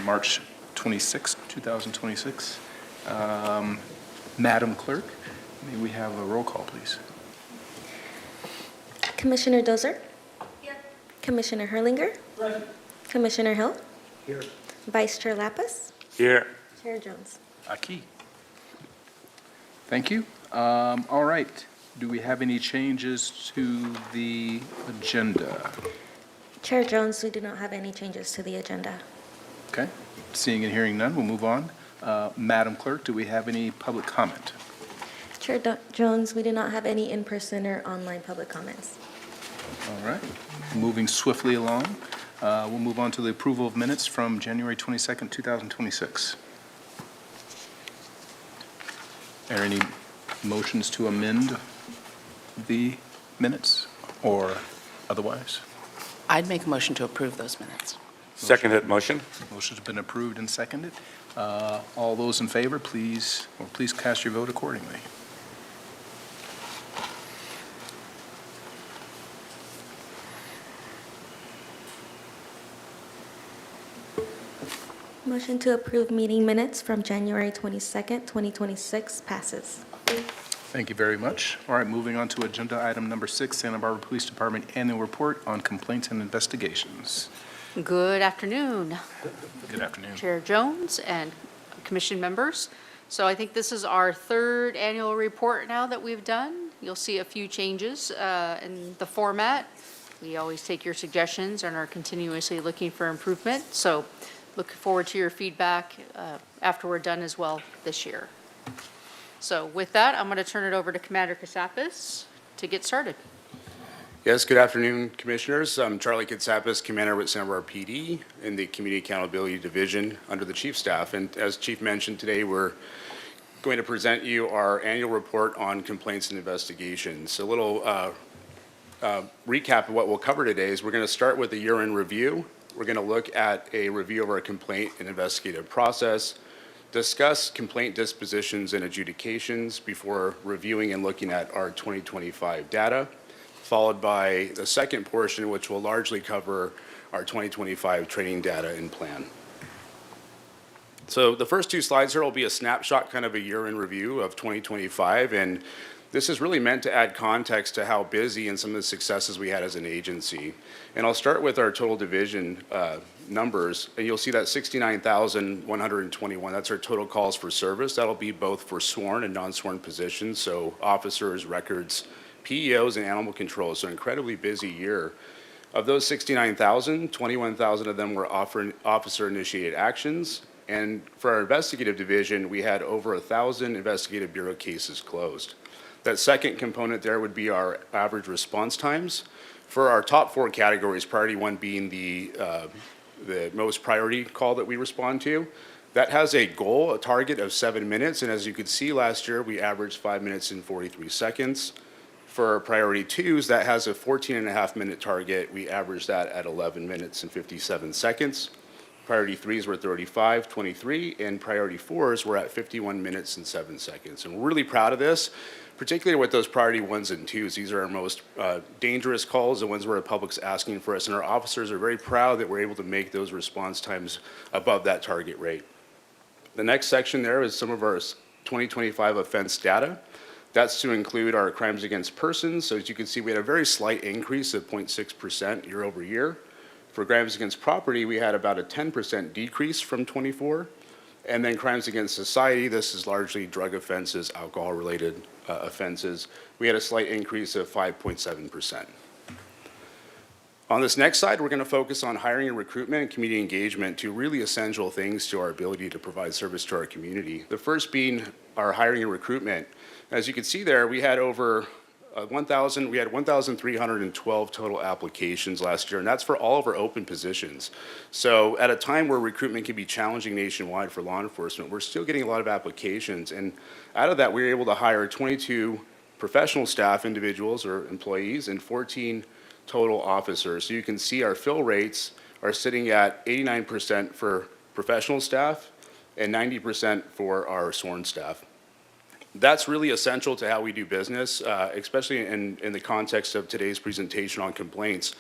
March 26, 2026. Madam Clerk, may we have a roll call, please? Commissioner Dozer? Here. Commissioner Herlinger? Present. Commissioner Hill? Here. Vice Chair Lapis? Here. Chair Jones? Aki. Thank you. All right. Do we have any changes to the agenda? Chair Jones, we do not have any changes to the agenda. Okay. Seeing and hearing none, we'll move on. Madam Clerk, do we have any public comment? Chair Jones, we do not have any in-person or online public comments. All right. Moving swiftly along, we'll move on to the approval of minutes from January 22nd, 2026. Are there any motions to amend the minutes or otherwise? I'd make a motion to approve those minutes. Seconded motion. Motion's been approved and seconded. All those in favor, please cast your vote accordingly. Motion to approve meeting minutes from January 22nd, 2026 passes. Thank you very much. All right, moving on to agenda item number 6, Santa Barbara Police Department Annual Report on Complaints and Investigations. Good afternoon, Good afternoon. Chair Jones and commission members. So I think this is our third annual report now that we've done. You'll see a few changes in the format. We always take your suggestions and are continuously looking for improvement. So looking forward to your feedback after we're done as well this year. So with that, I'm going to turn it over to Commander Kasapis to get started. Yes, good afternoon, Commissioners. I'm Charlie Katsapis, Commander with Santa Barbara PD in the Community Accountability Division under the Chief Staff. And as Chief mentioned today, we're going to present you our annual report on complaints and investigations. A little recap of what we'll cover today is we're going to start with a year-end review. We're going to look at a review of our complaint and investigative process, discuss complaint dispositions and adjudications before reviewing and looking at our 2025 data, followed by the second portion, which will largely cover our 2025 training data and plan. So the first two slides here will be a snapshot, kind of a year in review of 2025, and this is really meant to add context to how busy and some of the successes we had as an agency. And I'll start with our total division numbers, and you'll see that 69,121, that's our total calls for service. That'll be both for sworn and non-sworn positions, so officers, records, PEOs, and animal control. So incredibly busy year. Of those 69,000, 21,000 of them were officer-initiated actions. And for our investigative division, we had over 1,000 investigative bureau cases closed. That second component there would be our average response times. For our top 4 categories, priority 1 being the most priority call that we respond to, that has a goal, a target of 7 minutes. And as you could see last year, we averaged 5 minutes and 43 seconds. For our priority 2s, that has a 14.5-minute target. We averaged that at 11 minutes and 57 seconds. Priority 3s were 35, 23, and priority 4s were at 51 minutes and 7 seconds. And we're really proud of this, particularly with those priority 1s and 2s. These are our most dangerous calls, the ones where the public's asking for us, and our officers are very proud that we're able to make those response times above that target rate. The next section there is some of our 2025 offense data. That's to include our crimes against persons. So as you can see, we had a very slight increase of 0.6% year over year. For crimes against property, we had about a 10% decrease from 24. And then crimes against society, this is largely drug offenses, alcohol-related offenses. We had a slight increase of 5.7%. On this next slide, we're going to focus on hiring and recruitment and community engagement, two really essential things to our ability to provide service to our community. The first being our hiring and recruitment. As you can see there, we had over 1,312 total applications last year, and that's for all of our open positions. So at a time where recruitment can be challenging nationwide for law enforcement, we're still getting a lot of applications. And out of that, we were able to hire 22 professional staff individuals or employees and 14 total officers. So you can see our fill rates are sitting at 89% for professional staff and 90% for our sworn staff. That's really essential to how we do business, especially in the context of today's presentation on complaints.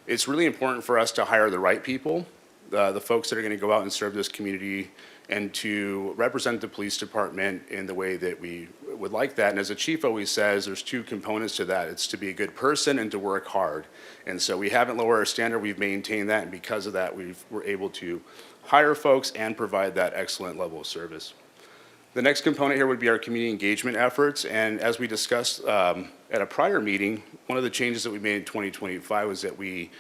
It's really important for us to hire the right people the folks that are going to go out and serve this community and to represent the police department in the way that we would like that. And as the chief always says, there's two components to that. It's to be a good person and to work hard. And so we haven't lowered our standard, we've maintained that, and because of that, we're able to hire folks and provide that excellent level of service. The next component here would be our community engagement efforts, and as we discussed at a prior meeting, one of the changes that we made in 2025 was that we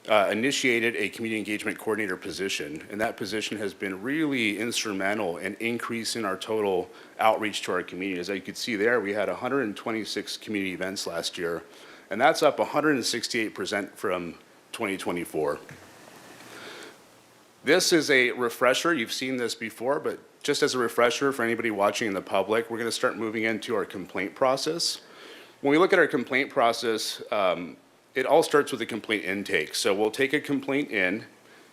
initiated a community engagement coordinator position, and that position has been really instrumental in increasing our total outreach to our community. As you could see there, we had 126 community events last year, and that's up 168% from 2024. This is a refresher. You've seen this before, but just as a refresher for anybody watching in the public, we're going to start moving into our complaint process. When we look at our complaint process, it all starts with a complaint intake. So we'll take a complaint in,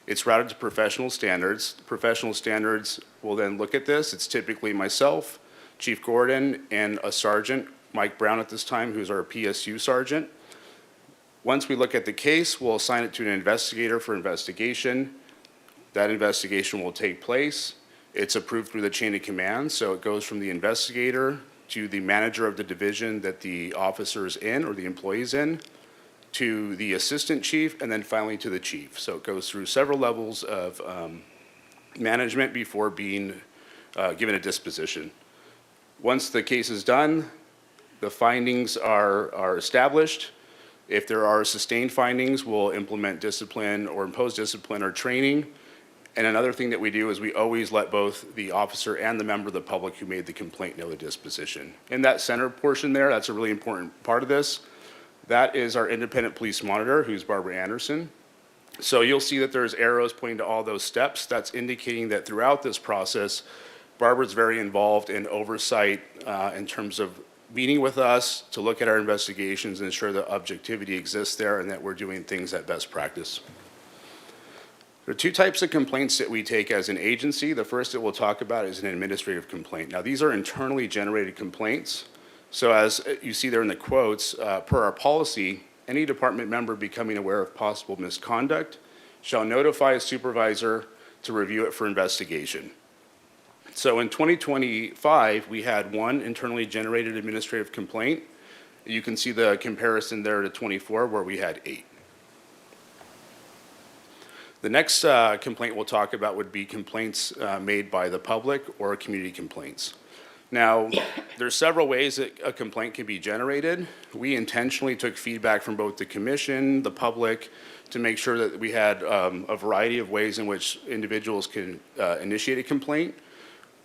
it's routed to professional standards. Professional standards will then look at this. It's typically myself, Chief Gordon, and a sergeant, Mike Brown at this time, who's our PSU sergeant. Once we look at the case, we'll assign it to an investigator for investigation. That investigation will take place. It's approved through the chain of command, so it goes from the investigator to the manager of the division that the officer is in or the employee is in, to the assistant chief, and then finally to the chief. So it goes through several levels of management before being given a disposition. Once the case is done, the findings are established. If there are sustained findings, we'll implement discipline or impose discipline or training. And another thing that we do is we always let both the officer and the member of the public who made the complaint know the disposition. In that center portion there, that's a really important part of this. That is our independent police monitor, who's Barbara Anderson. So you'll see that there's arrows pointing to all those steps. That's indicating that throughout this process, Barbara's very involved in oversight in terms of meeting with us to look at our investigations and ensure that objectivity exists there and that we're doing things at best practice. There are two types of complaints that we take as an agency. The first that we'll talk about is an administrative complaint. Now, these are internally generated complaints. So as you see there in the quotes, per our policy, any department member becoming aware of possible misconduct shall notify a supervisor to review it for investigation. So in 2025, we had one internally generated administrative complaint. You can see the comparison there to 24, where we had 8. The next complaint we'll talk about would be complaints made by the public or community complaints. Now, there's several ways that a complaint can be generated. We intentionally took feedback from both the commission, the public, to make sure that we had a variety of ways in which individuals can initiate a complaint.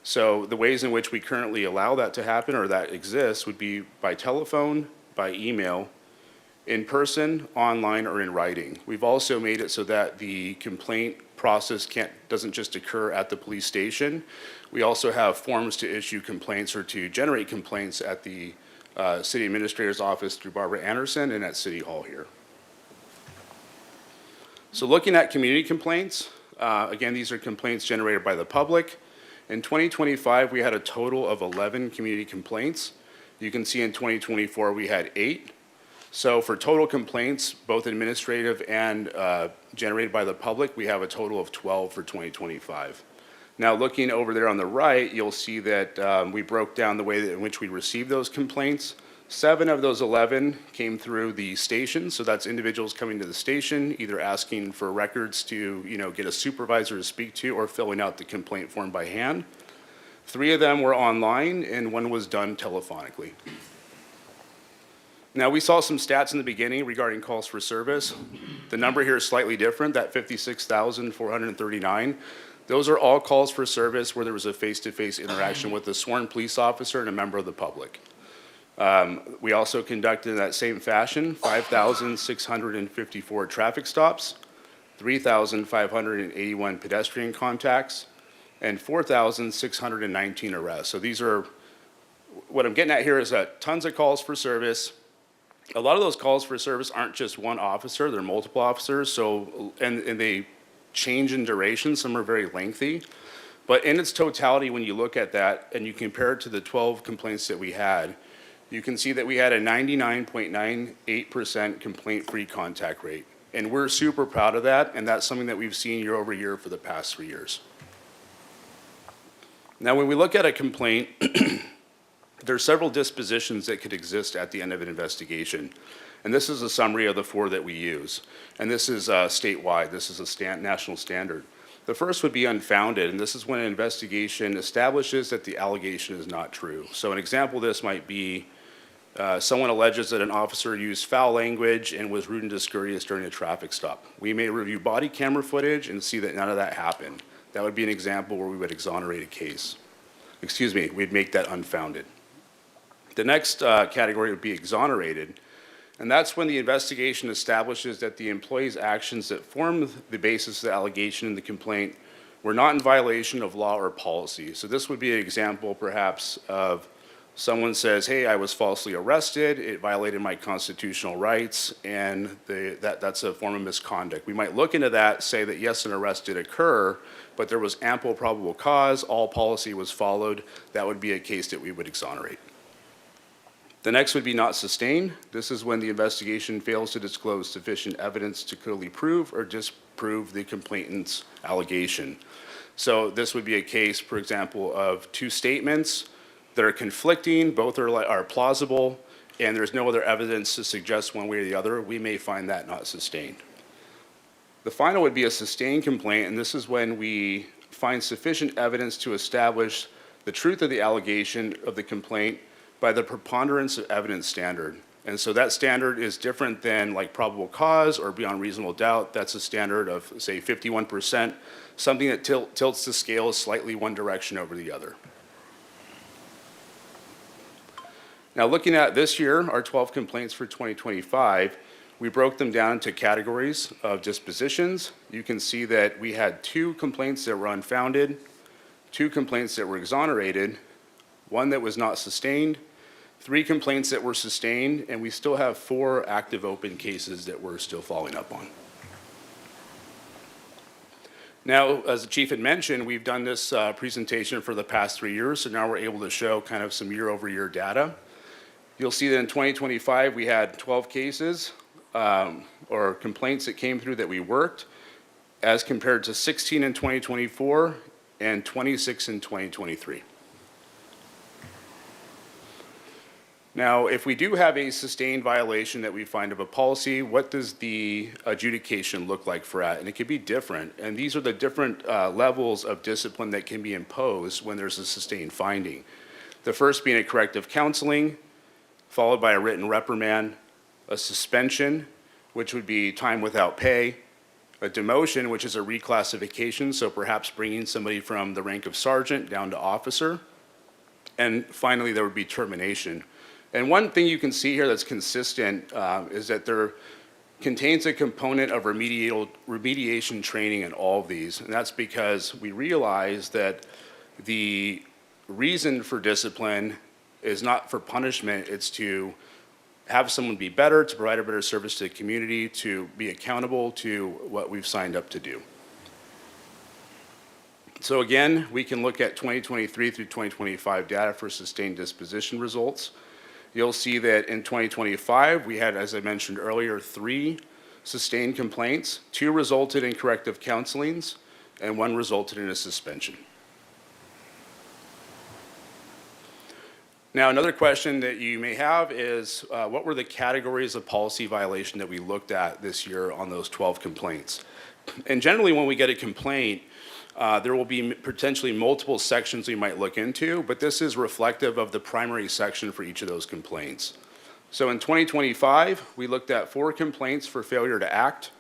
So the ways in which we currently allow that to happen or that exists would be by telephone, by email, in person, online, or in writing. We've also made it so that the complaint process doesn't just occur at the police station. We also have forms to issue complaints or to generate complaints at the city administrator's office through Barbara Anderson and at City Hall here. So looking at community complaints, again, these are complaints generated by the public. In 2025, we had a total of 11 community complaints. You can see in 2024, we had 8. So for total complaints, both administrative and generated by the public, we have a total of 12 for 2025. Now looking over there on the right, you'll see that we broke down the way in which we received those complaints. 7 of those 11 came through the station, so that's individuals coming to the station, either asking for records to, get a supervisor to speak to or filling out the complaint form by hand. 3 of them were online and 1 was done telephonically. Now, we saw some stats in the beginning regarding calls for service. The number here is slightly different, that 56,439. Those are all calls for service where there was a face-to-face interaction with a sworn police officer and a member of the public. We also conducted in that same fashion 5,654 traffic stops, 3,581 pedestrian contacts, and 4,619 arrests. So these are, what I'm getting at here is that tons of calls for service. A lot of those calls for service aren't just one officer, they're multiple officers, so, and they change in duration, some are very lengthy. But in its totality, when you look at that and you compare it to the 12 complaints that we had, you can see that we had a 99.98% complaint-free contact rate. And we're super proud of that, and that's something that we've seen year over year for the past 3 years. Now, when we look at a complaint, there are several dispositions that could exist at the end of an investigation. And this is a summary of the 4 that we use. And this is statewide. This is a national standard. The first would be unfounded, and this is when an investigation establishes that the allegation is not true. So an example of this might be someone alleges that an officer used foul language and was rude and discourteous during a traffic stop. We may review body camera footage and see that none of that happened. That would be an example where we would exonerate a case. We'd make that unfounded. The next category would be exonerated, and that's when the investigation establishes that the employee's actions that form the basis of the allegation in the complaint were not in violation of law or policy. So this would be an example, perhaps, of someone says, hey, I was falsely arrested, it violated my constitutional rights, and that's a form of misconduct. We might look into that, say that yes, an arrest did occur, but there was ample probable cause, all policy was followed. That would be a case that we would exonerate. The next would be not sustained. This is when the investigation fails to disclose sufficient evidence to clearly prove or disprove the complainant's allegation. So this would be a case, for example, of 2 statements that are conflicting, both are plausible, and there's no other evidence to suggest one way or the other. We may find that not sustained. The final would be a sustained complaint, and this is when we find sufficient evidence to establish the truth of the allegation of the complaint by the preponderance of evidence standard. And so that standard is different than like probable cause or beyond reasonable doubt. That's a standard of, say, 51%, something that tilts the scale slightly one direction over the other. Now, looking at this year, our 12 complaints for 2025, we broke them down into categories of dispositions. You can see that we had 2 complaints that were unfounded, 2 complaints that were exonerated, 1 that was not sustained, 3 complaints that were sustained, and we still have 4 active open cases that we're still following up on. Now, as the chief had mentioned, we've done this presentation for the past 3 years, so now we're able to show kind of some year-over-year data. You'll see that in 2025, we had 12 cases or complaints that came through that we worked, as compared to 16 in 2024 and 26 in 2023. Now, if we do have a sustained violation that we find of a policy, what does the adjudication look like for that? And it could be different. And these are the different levels of discipline that can be imposed when there's a sustained finding. The first being a corrective counseling, followed by a written reprimand, a suspension, which would be time without pay, a demotion, which is a reclassification, so perhaps bringing somebody from the rank of sergeant down to officer, and finally there would be termination. And one thing you can see here that's consistent is that there contains a component of remediation training in all of these, and that's because we realize that the reason for discipline is not for punishment, it's to have someone be better, to provide a better service to the community, to be accountable to what we've signed up to do. So again, we can look at 2023 through 2025 data for sustained disposition results. You'll see that in 2025, we had, as I mentioned earlier, 3 sustained complaints, 2 resulted in corrective counselings, and 1 resulted in a suspension. Now, another question that you may have is, what were the categories of policy violation that we looked at this year on those 12 complaints? And generally, when we get a complaint, there will be potentially multiple sections we might look into, but this is reflective of the primary section for each of those complaints. So in 2025, we looked at 4 complaints for failure to act,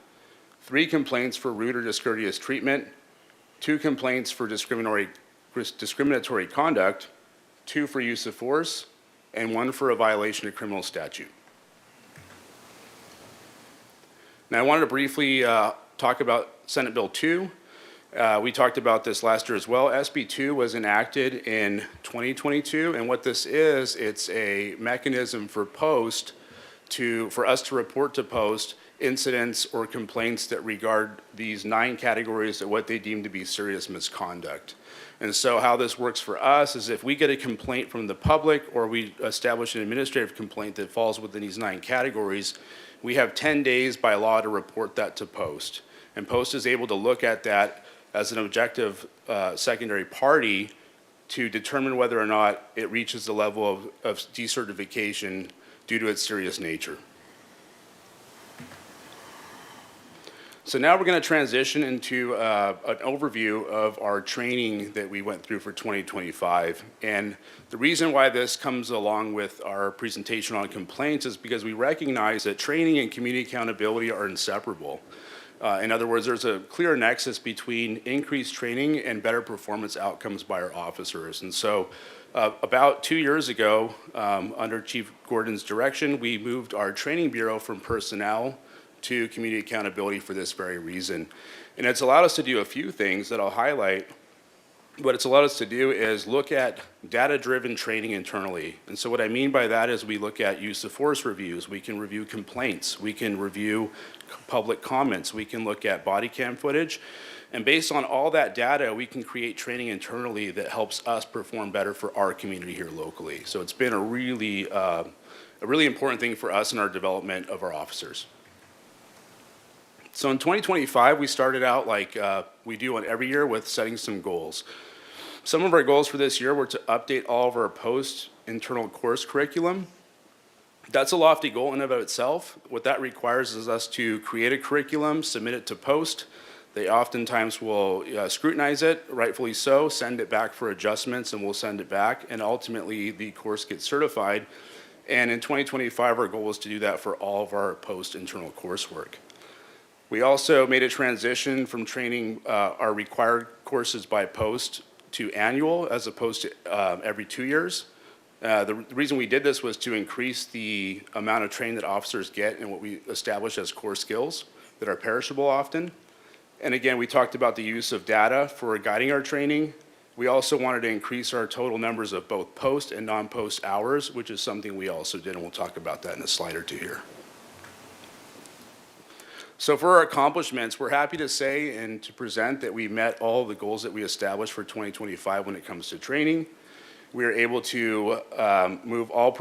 3 complaints for rude or discourteous treatment, 2 complaints for discriminatory conduct, 2 for use of force, and 1 for a violation of criminal statute. Now, I wanted to briefly talk about Senate Bill 2. We talked about this last year as well. SB 2 was enacted in 2022, and what this is, it's a mechanism for for us to report to Post incidents or complaints that regard these 9 categories of what they deem to be serious misconduct. And so how this works for us is if we get a complaint from the public or we establish an administrative complaint that falls within these 9 categories, we have 10 days by law to report that to Post. And Post is able to look at that as an objective secondary party to determine whether or not it reaches the level of decertification due to its serious nature. So now we're going to transition into an overview of our training that we went through for 2025. And the reason why this comes along with our presentation on complaints is because we recognize that training and community accountability are inseparable. In other words, there's a clear nexus between increased training and better performance outcomes by our officers. And so about 2 years ago, under Chief Gordon's direction, we moved our training bureau from personnel to community accountability for this very reason. And it's allowed us to do a few things that I'll highlight. What it's allowed us to do is look at data-driven training internally. And so what I mean by that is we look at use of force reviews, we can review complaints, we can review public comments, we can look at body cam footage. And based on all that data, we can create training internally that helps us perform better for our community here locally. So it's been a really important thing for us in our development of our officers. So in 2025, we started out like we do on every year with setting some goals. Some of our goals for this year were to update all of our post-internal course curriculum. That's a lofty goal in and of itself. What that requires is us to create a curriculum, submit it to Post. They oftentimes will scrutinize it, rightfully so, send it back for adjustments, and we'll send it back, and ultimately the course gets certified. And in 2025, our goal was to do that for all of our post-internal coursework. We also made a transition from training our required courses by Post to annual as opposed to every 2 years. The reason we did this was to increase the amount of training that officers get and what we establish as core skills that are perishable often. And again, we talked about the use of data for guiding our training. We also wanted to increase our total numbers of both post and non-post hours, which is something we also did, and we'll talk about that in a slide or two here. So for our accomplishments, we're happy to say and to present that we met all the goals that we established for 2025 when it comes to training. We were able to move all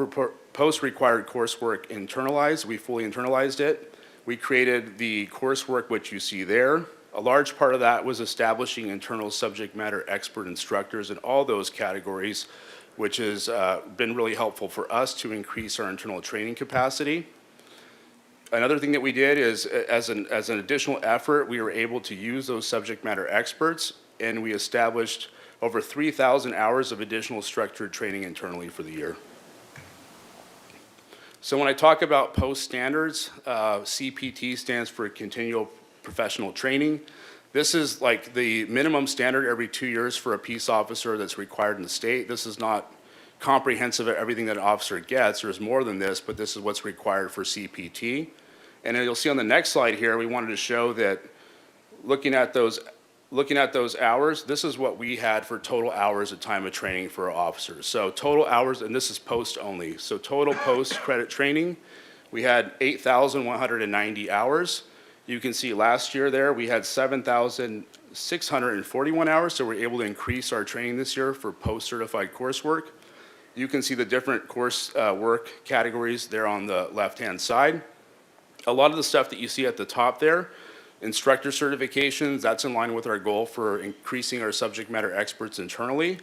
post-required coursework internalized. We fully internalized it. We created the coursework which you see there. A large part of that was establishing internal subject matter expert instructors in all those categories, which has been really helpful for us to increase our internal training capacity. Another thing that we did is, as an additional effort, we were able to use those subject matter experts, and we established over 3,000 hours of additional structured training internally for the year. So when I talk about post standards, CPT stands for Continual Professional Training. This is like the minimum standard every 2 years for a peace officer that's required in the state. This is not comprehensive of everything that an officer gets. There's more than this, but this is what's required for CPT. And you'll see on the next slide here, we wanted to show that looking at those hours, this is what we had for total hours of time of training for our officers. So total hours, and this is post only. So total post credit training, we had 8,190 hours. You can see last year there, we had 7,641 hours. So we're able to increase our training this year for post-certified coursework. You can see the different course work categories there on the left-hand side. A lot of the stuff that you see at the top there, instructor certifications, that's in line with our goal for increasing our subject matter experts internally.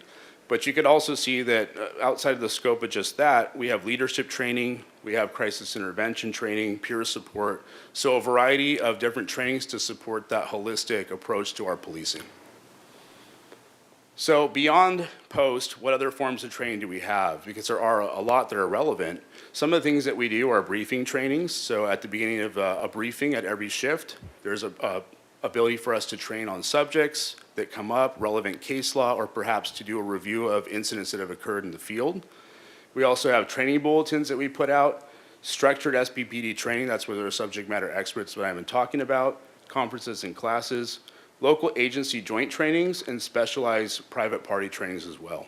But you could also see that outside of the scope of just that, we have leadership training, we have crisis intervention training, peer support. So a variety of different trainings to support that holistic approach to our policing. So beyond post, what other forms of training do we have? Because there are a lot that are relevant. Some of the things that we do are briefing trainings. So at the beginning of a briefing at every shift, there's a ability for us to train on subjects that come up, relevant case law, or perhaps to do a review of incidents that have occurred in the field. We also have training bulletins that we put out, structured SPPD training, that's where there are subject matter experts that I've been talking about, conferences and classes, local agency joint trainings, and specialized private party trainings as well.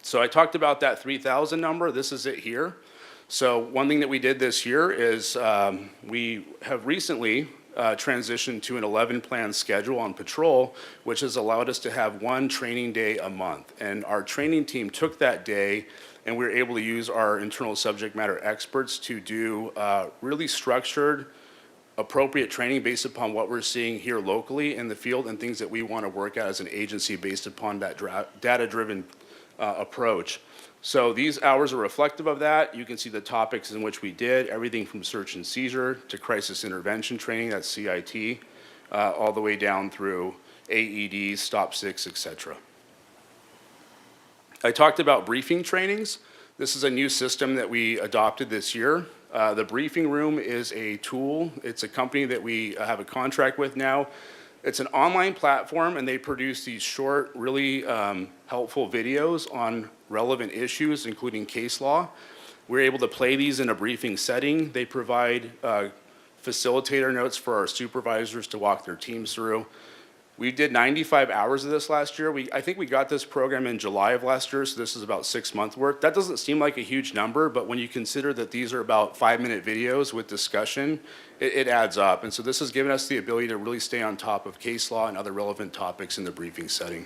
So I talked about that 3,000 number. This is it here. So one thing that we did this year is we have recently transitioned to an 11-plan schedule on patrol, which has allowed us to have one training day a month. And our training team took that day, and we were able to use our internal subject matter experts to do really structured, appropriate training based upon what we're seeing here locally in the field and things that we want to work at as an agency based upon that data-driven approach. So these hours are reflective of that. You can see the topics in which we did, everything from search and seizure to crisis intervention training, that's CIT, all the way down through AEDs, Stop 6, et cetera. I talked about briefing trainings. This is a new system that we adopted this year. The briefing room is a tool. It's a company that we have a contract with now. It's an online platform, and they produce these short, really helpful videos on relevant issues, including case law. We're able to play these in a briefing setting. They provide facilitator notes for our supervisors to walk their teams through. We did 95 hours of this last year. I think we got this program in July of last year, so this is about 6 months work. That doesn't seem like a huge number, but when you consider that these are about 5-minute videos with discussion, it adds up. And so this has given us the ability to really stay on top of case law and other relevant topics in the briefing setting.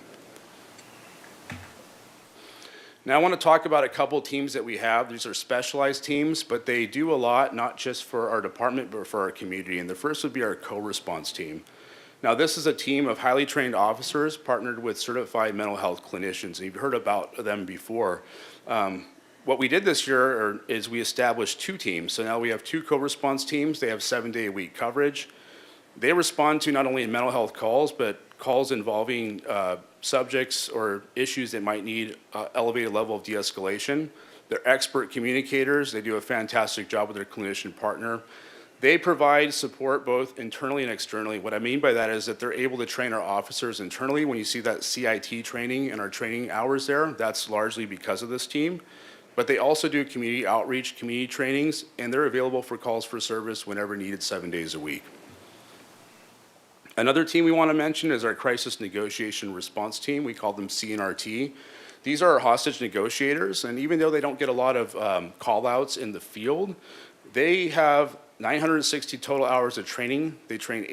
Now I want to talk about a couple teams that we have. These are specialized teams, but they do a lot, not just for our department, but for our community. And the first would be our co-response team. Now, this is a team of highly trained officers partnered with certified mental health clinicians. And you've heard about them before. What we did this year is we established 2 teams. So now we have 2 co-response teams. They have 7-day-a-week coverage. They respond to not only mental health calls, but calls involving subjects or issues that might need elevated level of de-escalation. They're expert communicators. They do a fantastic job with their clinician partner. They provide support both internally and externally. What I mean by that is that they're able to train our officers internally. When you see that CIT training and our training hours there, that's largely because of this team. But they also do community outreach, community trainings, and they're available for calls for service whenever needed 7 days a week. Another team we want to mention is our crisis negotiation response team. We call them CNRT. These are our hostage negotiators, and even though they don't get a lot of call-outs in the field, they have 960 total hours of training. They train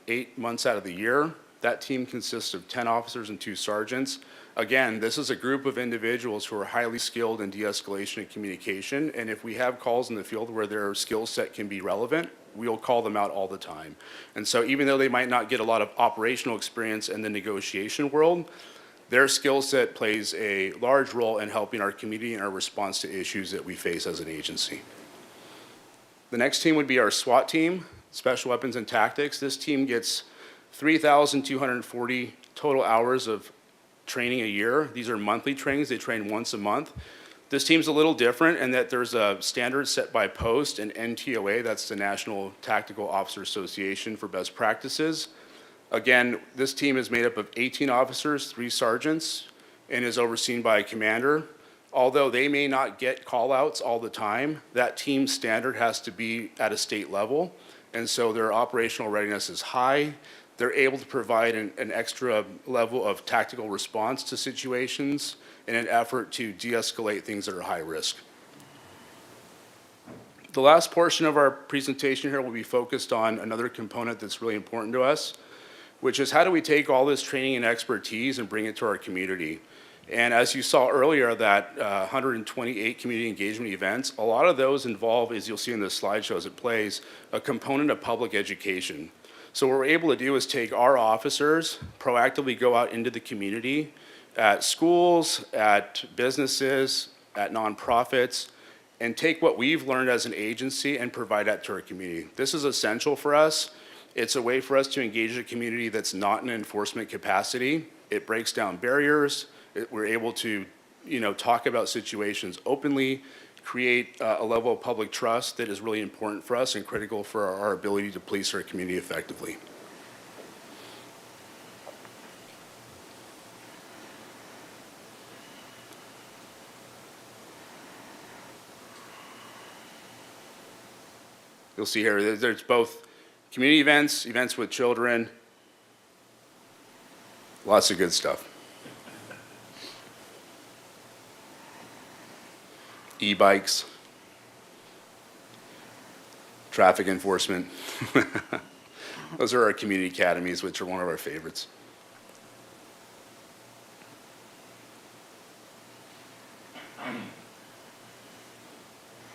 eight months out of the year. That team consists of 10 officers and 2 sergeants. Again, this is a group of individuals who are highly skilled in de-escalation and communication, and if we have calls in the field where their skill set can be relevant, we'll call them out all the time. And so even though they might not get a lot of operational experience in the negotiation world, their skill set plays a large role in helping our community and our response to issues that we face as an agency. The next team would be our SWAT team, Special Weapons and Tactics. This team gets 3,240 total hours of training a year. These are monthly trainings. They train once a month. This team's a little different in that there's a standard set by post and NTOA, that's the National Tactical Officer Association for best practices. Again, this team is made up of 18 officers, 3 sergeants, and is overseen by a commander. Although they may not get call-outs all the time, that team standard has to be at a state level, and so their operational readiness is high. They're able to provide an extra level of tactical response to situations in an effort to de-escalate things that are high risk. The last portion of our presentation here will be focused on another component that's really important to us, which is how do we take all this training and expertise and bring it to our community? And as you saw earlier, that 128 community engagement events, a lot of those involve, as you'll see in the slideshow as it plays, a component of public education. So what we're able to do is take our officers, proactively go out into the community, at schools, at businesses, at nonprofits, and take what we've learned as an agency and provide that to our community. This is essential for us. It's a way for us to engage a community that's not in enforcement capacity. It breaks down barriers. We're able to, talk about situations openly, create a level of public trust that is really important for us and critical for our ability to police our community effectively. You'll see here, there's both community events, events with children, lots of good stuff. E-bikes. traffic enforcement. Those are our community academies, which are one of our favorites.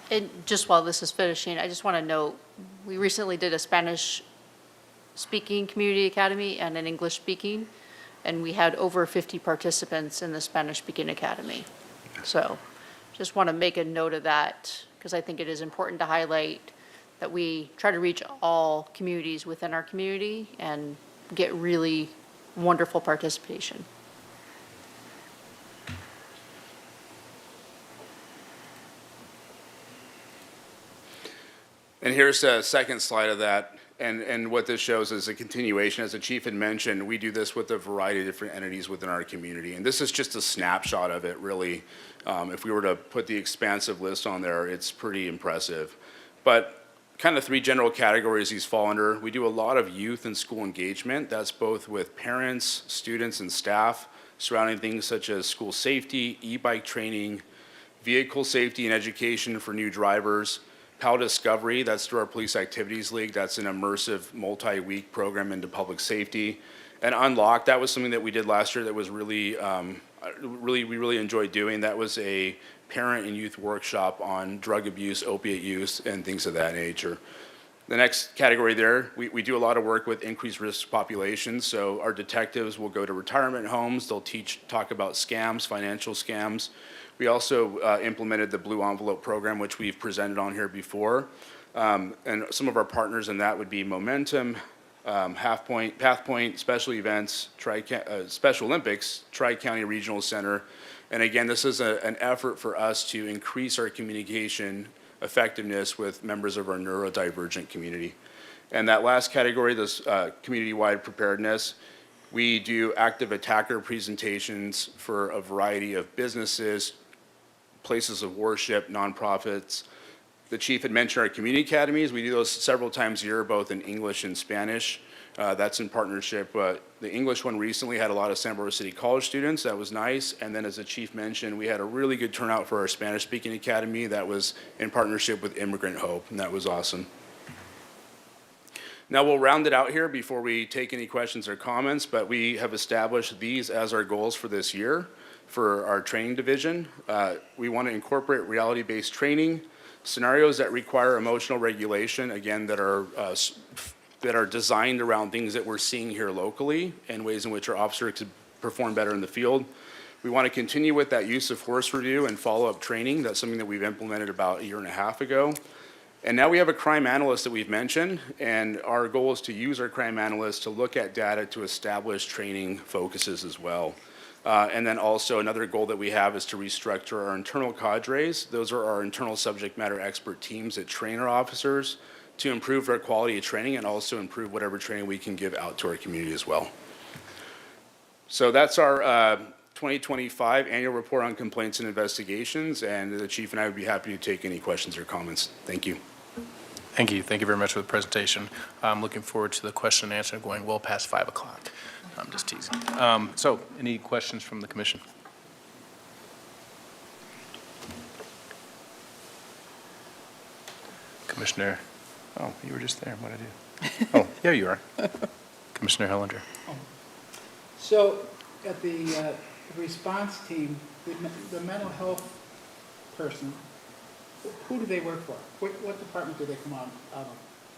And just while this is finishing, I just want to note, we recently did a Spanish-speaking community academy and an English-speaking, and we had over 50 participants in the Spanish-speaking academy. So just want to make a note of that, because I think it is important to highlight that we try to reach all communities within our community and get really wonderful participation. And here's a second slide of that. And what this shows is a continuation. As the chief had mentioned, we do this with a variety of different entities within our community. And this is just a snapshot of it, really. If we were to put the expansive list on there, it's pretty impressive. But kind of three general categories these fall under. We do a lot of youth and school engagement. That's both with parents, students, and staff surrounding things such as school safety, e-bike training, vehicle safety and education for new drivers, PAL Discovery, that's through our Police Activities League. That's an immersive multi-week program into public safety. And Unlock, that was something that we did last year that was really, we really enjoyed doing. That was a parent and youth workshop on drug abuse, opiate use, and things of that nature. The next category there, we do a lot of work with increased risk populations. So our detectives will go to retirement homes. They'll talk about scams, financial scams. We also implemented the Blue Envelope program, which we've presented on here before. And some of our partners in that would be Momentum, Pathpoint, Special Events, Special Olympics, Tri-County Regional Center. And again, this is an effort for us to increase our communication effectiveness with members of our neurodivergent community. And that last category, this community-wide preparedness, we do active attacker presentations for a variety of businesses, places of worship, nonprofits. The chief had mentioned our community academies. We do those several times a year, both in English and Spanish. That's in partnership. The English one recently had a lot of Santa Barbara City College students. That was nice. And then as the chief mentioned, we had a really good turnout for our Spanish-speaking academy. That was in partnership with Immigrant Hope, and that was awesome. Now we'll round it out here before we take any questions or comments, but we have established these as our goals for this year for our training division. We want to incorporate reality-based training, scenarios that require emotional regulation, again, that are designed around things that we're seeing here locally and ways in which our officers could perform better in the field. We want to continue with that use of force review and follow-up training. That's something that we've implemented about a year and a half ago. And now we have a crime analyst that we've mentioned, and our goal is to use our crime analyst to look at data to establish training focuses as well. And then also another goal that we have is to restructure our internal cadres. Those are our internal subject matter expert teams that train our officers to improve our quality of training and also improve whatever training we can give out to our community as well. So that's our 2025 annual report on complaints and investigations, and the chief and I would be happy to take any questions or comments. Thank you. Thank you. Thank you very much for the presentation. I'm looking forward to the question and answer going well past 5 o'clock. I'm just teasing. So any questions from the commission? Commissioner, oh, you were just there. What did I do? Oh, there you are. Commissioner Hellinger. So at the response team, the mental health person, who do they work for? What department do they come out of?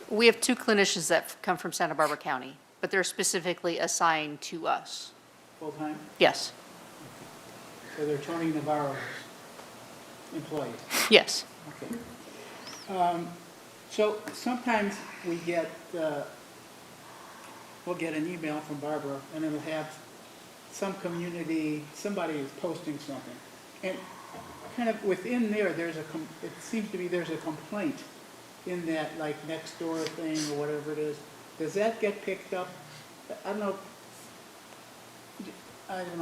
We have two clinicians that come from Santa Barbara County, but they're specifically assigned to us. Full-time? Yes, So they're Tony Navarro's employees? yes. Okay. So sometimes we'll get an email from Barbara, and it'll have some community, somebody is posting something. And kind of within there, it seems to me there's a complaint in that, like, next door thing or whatever it is. Does that get picked up? I don't know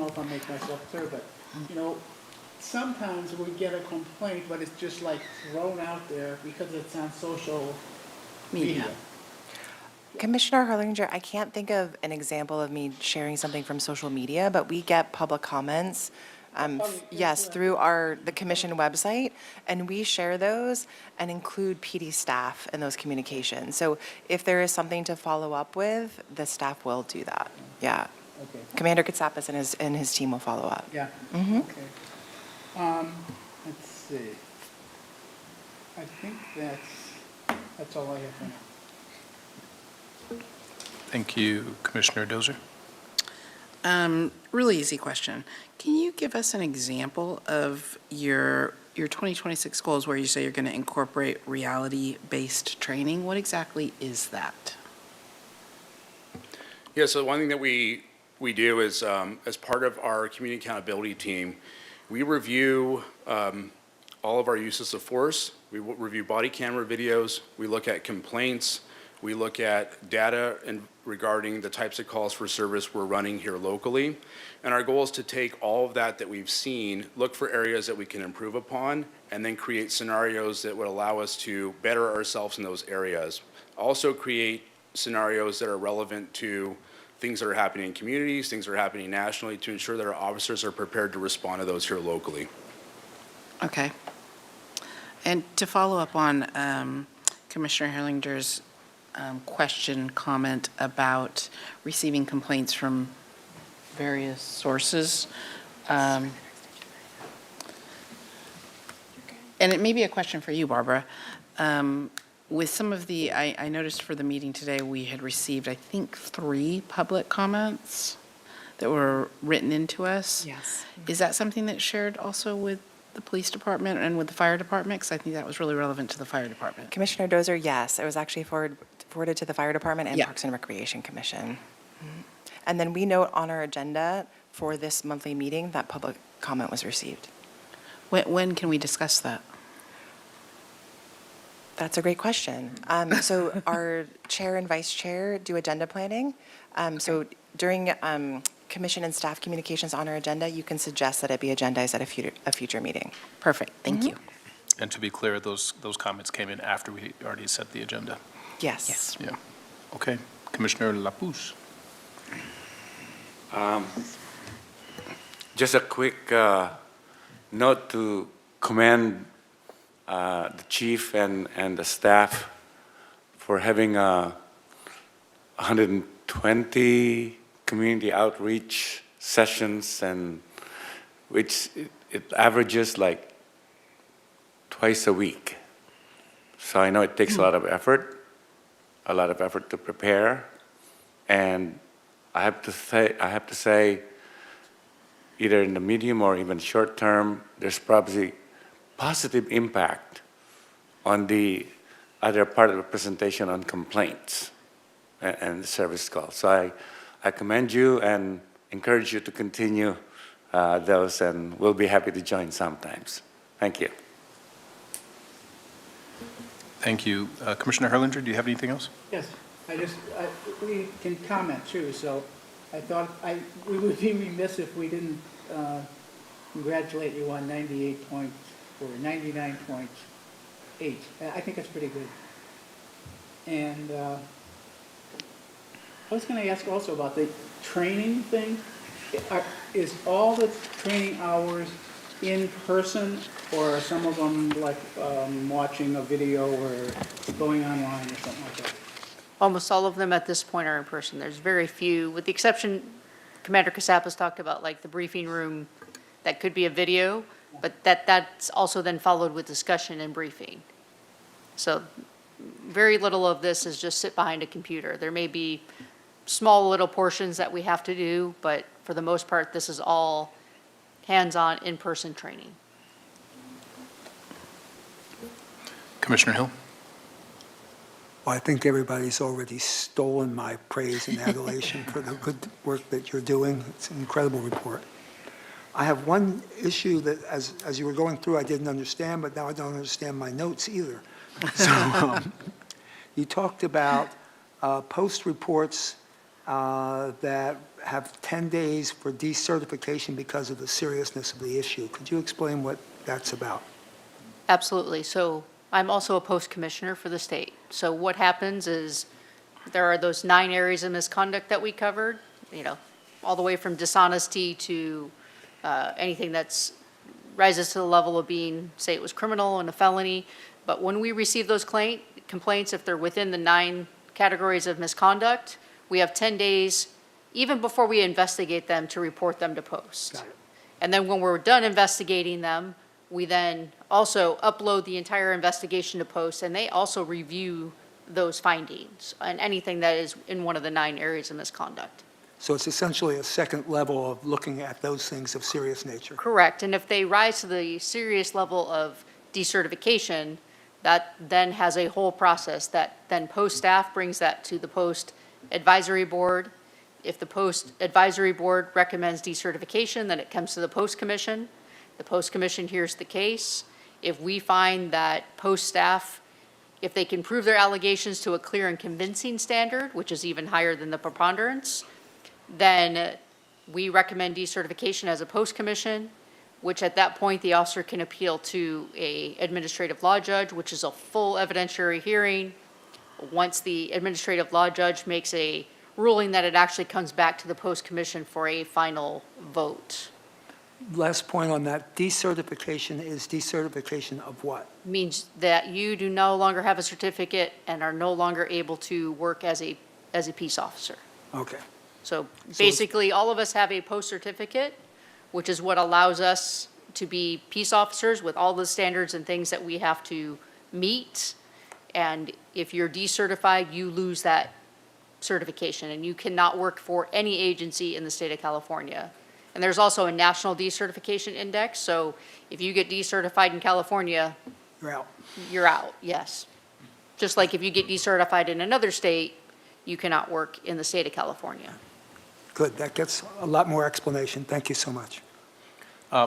if I make myself clear, but, sometimes we get a complaint, but it's just like thrown out there because it's on social media. Commissioner Harlinger, I can't think of an example of me sharing something from social media, but we get public comments Yes, through the commission website, and we share those and include PD staff in those communications. So if there is something to follow up with, the staff will do that. Yeah. Okay, Commander Katsapis and his team will follow up. yeah. Okay. Let's see. I think that's all I have for now. Thank you, Commissioner Dozer. Really easy question. Can you give us an example of your 2026 goals where you say you're going to incorporate reality-based training? What exactly is that? Yeah, so one thing that we do is, as part of our community accountability team, we review all of our uses of force. We review body camera videos. We look at complaints. We look at data regarding the types of calls for service we're running here locally. And our goal is to take all of that we've seen, look for areas that we can improve upon, and then create scenarios that would allow us to better ourselves in those areas. Also create scenarios that are relevant to things that are happening in communities, things that are happening nationally, to ensure that our officers are prepared to respond to those here locally. Okay. And to follow up on Commissioner Herlinger's comment about receiving complaints from various sources. And it may be a question for you, Barbara. With some of I noticed for the meeting today, we had received, I think, 3 public comments that were written into us. Yes. Is that something that's shared also with the police department and with the fire department? Because I think that was really relevant to the fire department. Commissioner Dozer, yes, it was actually forwarded to the Fire Department and Yeah. Parks and Recreation Commission. Mhm. And then we note on our agenda for this monthly meeting that public comment was received. When can we discuss that? That's a great question. So our chair and vice chair do agenda planning. So during commission and staff communications on our agenda, you can suggest that it be agendized at a future meeting. Perfect, thank you. And to be clear, those comments came in after we already set the agenda. Yes. Yes. Yeah. Okay. Commissioner Lapus. Just a quick note to commend the chief and the staff for having 120 community outreach sessions, and which it averages like twice a week. So I know it takes a lot of effort to prepare, and I have to say, either in the medium or even short term, there's probably positive impact on the other part of the presentation on complaints and service calls. So I commend you and encourage you to continue those, and we'll be happy to join sometimes. Thank you. Thank you. Commissioner Herlinger, do you have anything else? Yes, we can comment too, so I thought we would be remiss if we didn't congratulate you on 99.8. I think that's pretty good. And I was going to ask also about the training thing. Is all the training hours in person, or are some of them like watching a video or going online or something like that? Almost all of them at this point are in person. There's very few, with the exception, Commander Katsapis talked about like the briefing room, that could be a video, but that's also then followed with discussion and briefing. So very little of this is just sit behind a computer. There may be small little portions that we have to do, but for the most part, this is all hands-on, in-person training. Commissioner Hill? Well, I think everybody's already stolen my praise and adulation for the good work that you're doing. It's an incredible report. I have one issue that, as you were going through, I didn't understand, but now I don't understand my notes either. So you talked about post reports that have 10 days for decertification because of the seriousness of the issue. Could you explain what that's about? Absolutely. So I'm also a post commissioner for the state. So what happens is there are those 9 areas of misconduct that we covered, all the way from dishonesty to anything that's rises to the level of being, say it was criminal and a felony. But when we receive those complaints, if they're within the 9 categories of misconduct, we have 10 days, even before we investigate them, to report them to post. Got it. And then when we're done investigating them, we then also upload the entire investigation to post, and they also review those findings and anything that is in one of the 9 areas of misconduct. So it's essentially a second level of looking at those things of serious nature. Correct, and if they rise to the serious level of decertification, that then has a whole process that then post staff brings that to the post advisory board. If the post advisory board recommends decertification, then it comes to the post commission. The post commission hears the case. If we find that post staff, if they can prove their allegations to a clear and convincing standard, which is even higher than the preponderance, then we recommend decertification as a post commission, which at that point, the officer can appeal to a administrative law judge, which is a full evidentiary hearing. Once the administrative law judge makes a ruling, that it actually comes back to the post commission for a final vote. Last point on that, decertification is decertification of what? Means that you do no longer have a certificate and are no longer able to work as a peace officer. Okay. So basically, all of us have a post certificate, which is what allows us to be peace officers with all the standards and things that we have to meet. And if you're decertified, you lose that certification, and you cannot work for any agency in the state of California. And there's also a national decertification index, so if you get decertified in California, You're out. you're out, yes. Just like if you get decertified in another state, you cannot work in the state of California. Good, that gets a lot more explanation. Thank you so much.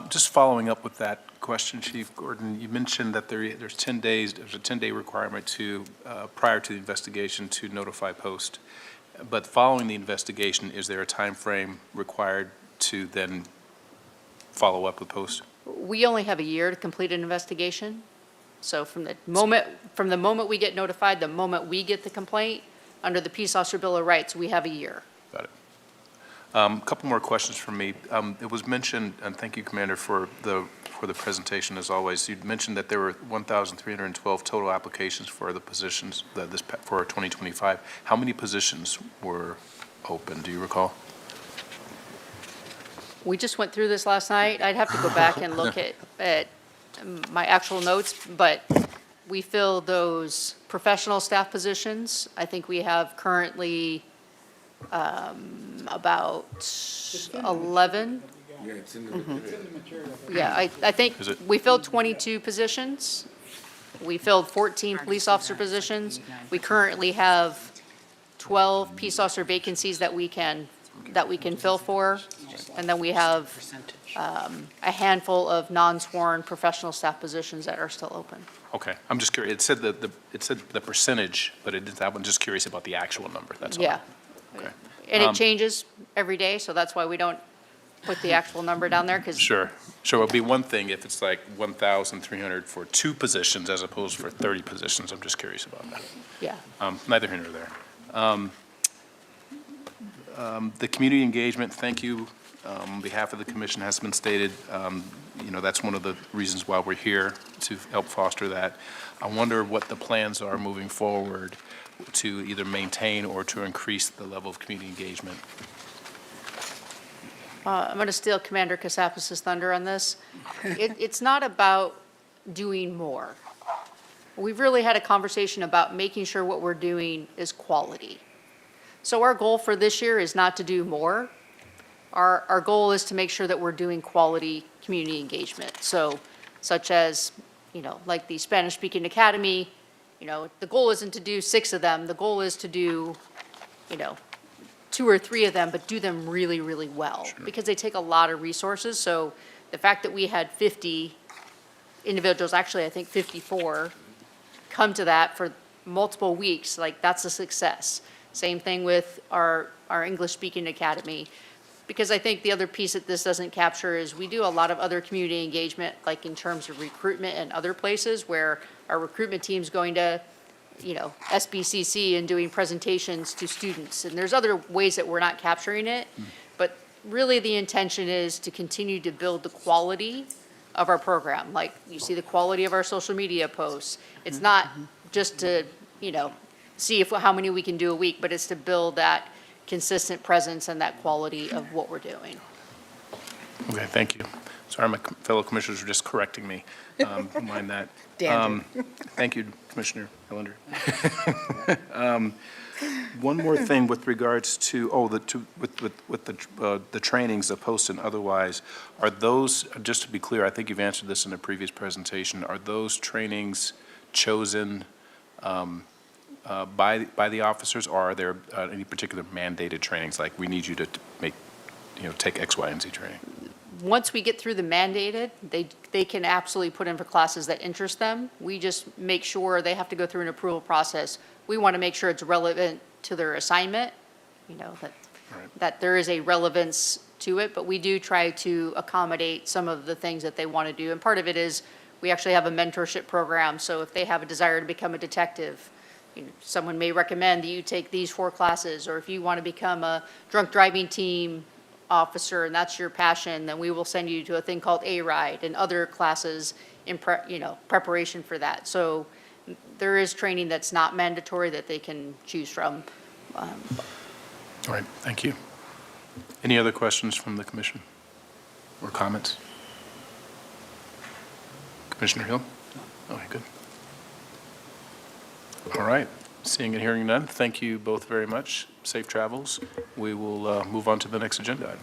Just following up with that question, Chief Gordon, you mentioned that there's 10 days, there's a 10-day requirement to, prior to the investigation, to notify post. But following the investigation, is there a time frame required to then follow up with post? We only have a year to complete an investigation. So from the moment we get notified, the moment we get the complaint, under the Peace Officer Bill of Rights, we have a year. Got it. A couple more questions from me. It was mentioned, and thank you, Commander, for the presentation, as always. You mentioned that there were 1,312 total applications for the positions for 2025. How many positions were open? Do you recall? We just went through this last night. I'd have to go back and look at my actual notes, but we filled those professional staff positions. I think we have currently about 11. Yeah, it's in the It's in the material. Yeah, I think Is it- we filled 22 positions. We filled 14 police officer positions. We currently have 12 peace officer vacancies that we can fill for. And then we have a handful of non-sworn professional staff positions that are still open. Okay, I'm just curious. It said the percentage, but it didn't, I'm just curious about the actual number, that's all. Yeah. Okay. And it changes every day, so that's why we don't put the actual number down there, because Sure. Sure, it'll be one thing if it's like 1,300 for 2 positions as opposed for 30 positions. I'm just curious about that. yeah. Neither here nor there. The community engagement, thank you, on behalf of the commission has been stated. That's one of the reasons why we're here, to help foster that. I wonder what the plans are moving forward to either maintain or to increase the level of community engagement. I'm going to steal Commander Kasapis' thunder on this. It's not about doing more. We've really had a conversation about making sure what we're doing is quality. So our goal for this year is not to do more. Our goal is to make sure that we're doing quality community engagement. So such as, like the Spanish-speaking academy, the goal isn't to do 6 of them. The goal is to do, 2 or 3 of them, but do them really, really well, because they take a lot of resources. So the fact that we had 50 individuals, actually I think 54, come to that for multiple weeks, like that's a success. Same thing with our English-speaking academy, because I think the other piece that this doesn't capture is we do a lot of other community engagement, like in terms of recruitment and other places where our recruitment team's going to SBCC and doing presentations to students. And there's other ways that we're not capturing it, but really the intention is to continue to build the quality of our program. Like, you see the quality of our social media posts. It's not just to, see how many we can do a week, but it's to build that consistent presence and that quality of what we're doing. Okay, thank you. Sorry, my fellow commissioners were just correcting me. Mind that. Dandruff. Thank you, Commissioner Helander. One more thing with regards to, with the trainings, the post and otherwise, are those, just to be clear, I think you've answered this in a previous presentation, are those trainings chosen by the officers, or are there any particular mandated trainings, like we need you to make, take X, Y, and Z training? Once we get through the mandated, they can absolutely put in for classes that interest them. We just make sure they have to go through an approval process. We want to make sure it's relevant to their assignment, that there is a relevance to it, but we do try to accommodate some of the things that they want to do. And part of it is, we actually have a mentorship program, so if they have a desire to become a detective, someone may recommend that you take these 4 classes, or if you want to become a drunk driving team officer and that's your passion, then we will send you to a thing called A-Ride and other classes in preparation for that. So there is training that's not mandatory that they can choose from. All right, thank you. Any other questions from the commission or comments? Commissioner Hill? Okay, good. All right, seeing and hearing none, thank you both very much. Safe travels. We will move on to the next agenda item.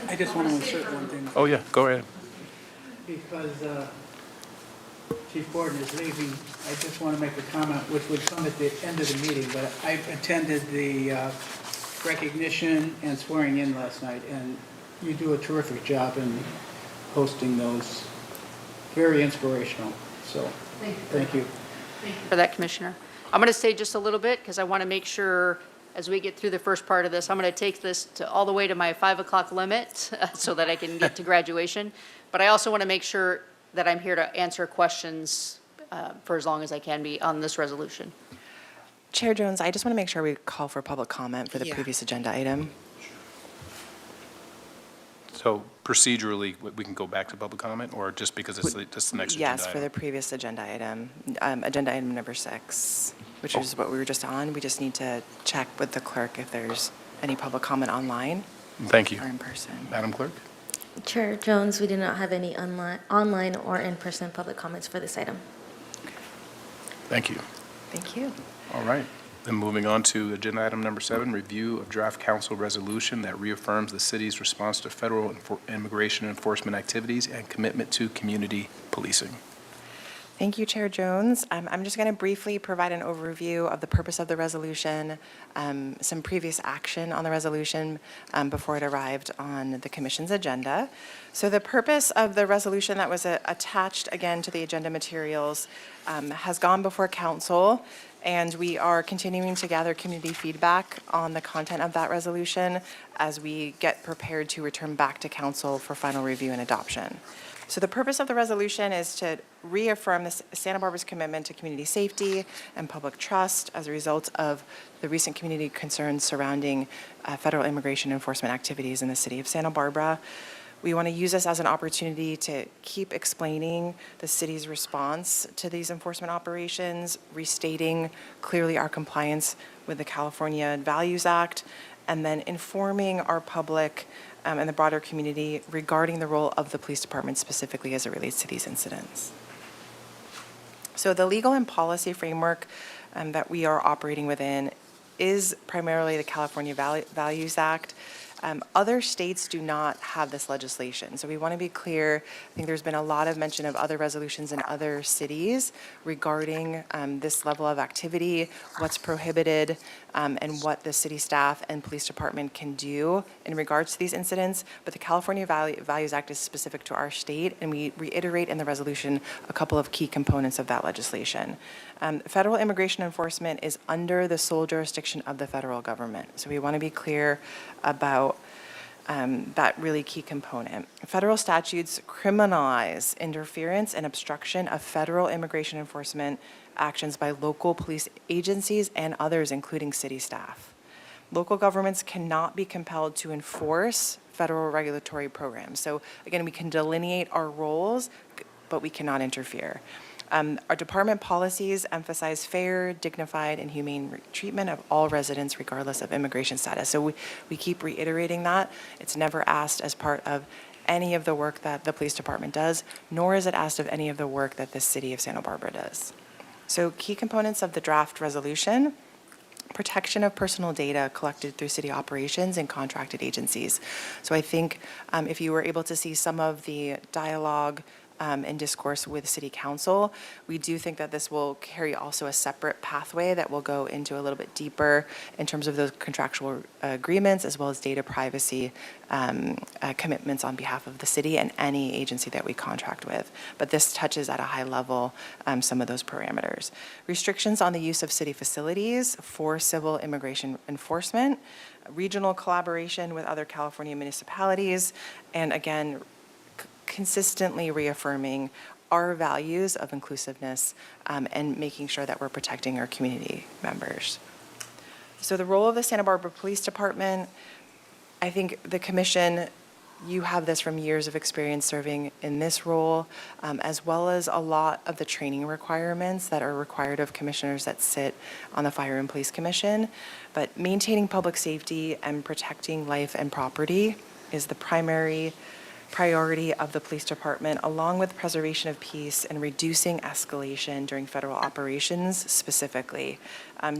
I just want to insert one thing, Oh, yeah, go ahead. because Chief Gordon is leaving. I just want to make a comment, which would come at the end of the meeting, but I attended the recognition and swearing in last night, and you do a terrific job in hosting those. Very inspirational, so, thank you. For that, Commissioner. I'm going to stay just a little bit because I want to make sure, as we get through the first part of this, I'm going to take this all the way to my 5 o'clock limit so that I can get to graduation. But I also want to make sure that I'm here to answer questions for as long as I can be on this resolution. Chair Jones, I just want to make sure we call for public comment for the Yeah. previous agenda item. So procedurally, we can go back to public comment, or just because it's just the next agenda item? Yes, for the previous agenda item, agenda item number 6, which is what we were just on. We just need to check with the clerk if there's any public comment online Thank you. or in person. Madam Clerk? Chair Jones, we do not have any online or in-person public comments for this item. Thank you. Thank you. All right. Then moving on to agenda item number 7, review of draft council resolution that reaffirms the city's response to federal immigration enforcement activities and commitment to community policing. Thank you, Chair Jones. I'm just going to briefly provide an overview of the purpose of the resolution, some previous action on the resolution before it arrived on the Commission's agenda. So the purpose of the resolution that was attached again to the agenda materials has gone before Council, and we are continuing to gather community feedback on the content of that resolution as we get prepared to return back to Council for final review and adoption. So the purpose of the resolution is to reaffirm Santa Barbara's commitment to community safety and public trust as a result of the recent community concerns surrounding federal immigration enforcement activities in the city of Santa Barbara. We want to use this as an opportunity to keep explaining the city's response to these enforcement operations, restating clearly our compliance with the California Values Act, and then informing our public and the broader community regarding the role of the police department specifically as it relates to these incidents. So the legal and policy framework that we are operating within is primarily the California Values Act. Other states do not have this legislation. So we want to be clear. I think there's been a lot of mention of other resolutions in other cities regarding this level of activity, what's prohibited, and what the city staff and police department can do in regards to these incidents. But the California Values Act is specific to our state, and we reiterate in the resolution a couple of key components of that legislation. Federal immigration enforcement is under the sole jurisdiction of the federal government. So we want to be clear about that really key component. Federal statutes criminalize interference and obstruction of federal immigration enforcement actions by local police agencies and others, including city staff. Local governments cannot be compelled to enforce federal regulatory programs. So again, we can delineate our roles, but we cannot interfere. Our department policies emphasize fair, dignified, and humane treatment of all residents regardless of immigration status. So we keep reiterating that. It's never asked as part of any of the work that the police department does, nor is it asked of any of the work that the city of Santa Barbara does. So key components of the draft resolution: protection of personal data collected through city operations and contracted agencies. So I think if you were able to see some of the dialogue and discourse with City Council, we do think that this will carry also a separate pathway that will go into a little bit deeper in terms of those contractual agreements, as well as data privacy commitments on behalf of the city and any agency that we contract with. But this touches at a high level some of those parameters. Restrictions on the use of city facilities for civil immigration enforcement, regional collaboration with other California municipalities, and again, consistently reaffirming our values of inclusiveness and making sure that we're protecting our community members. So the role of the Santa Barbara Police Department, I think the commission, you have this from years of experience serving in this role, as well as a lot of the training requirements that are required of commissioners that sit on the Fire and Police Commission. But maintaining public safety and protecting life and property is the primary priority of the police department, along with preservation of peace and reducing escalation during federal operations specifically.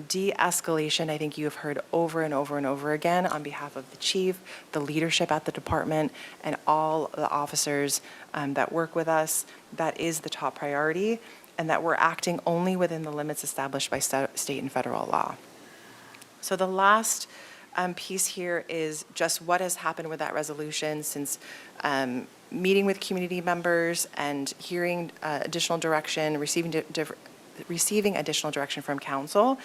De-escalation, I think you have heard over and over and over again on behalf of the chief, the leadership at the department, and all the officers that work with us. That is the top priority, and that we're acting only within the limits established by state and federal law. So the last piece here is just what has happened with that resolution since meeting with community members and hearing additional direction, receiving additional direction from council,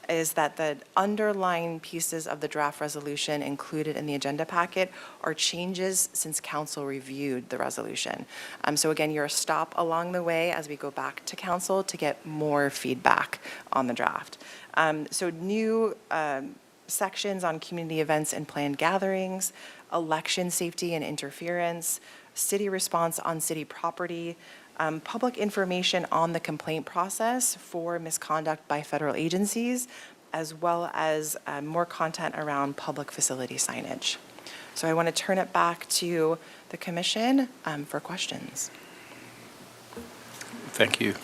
is that the underlying pieces of the draft resolution included in the agenda packet are changes since council reviewed the resolution. So again, you're a stop along the way as we go back to council to get more feedback on the draft. So new sections on community events and planned gatherings, election safety and interference, city response on city property, public information on the complaint process for misconduct by federal agencies, as well as more content around public facility signage. So I want to turn it back to the commission for questions. Thank you.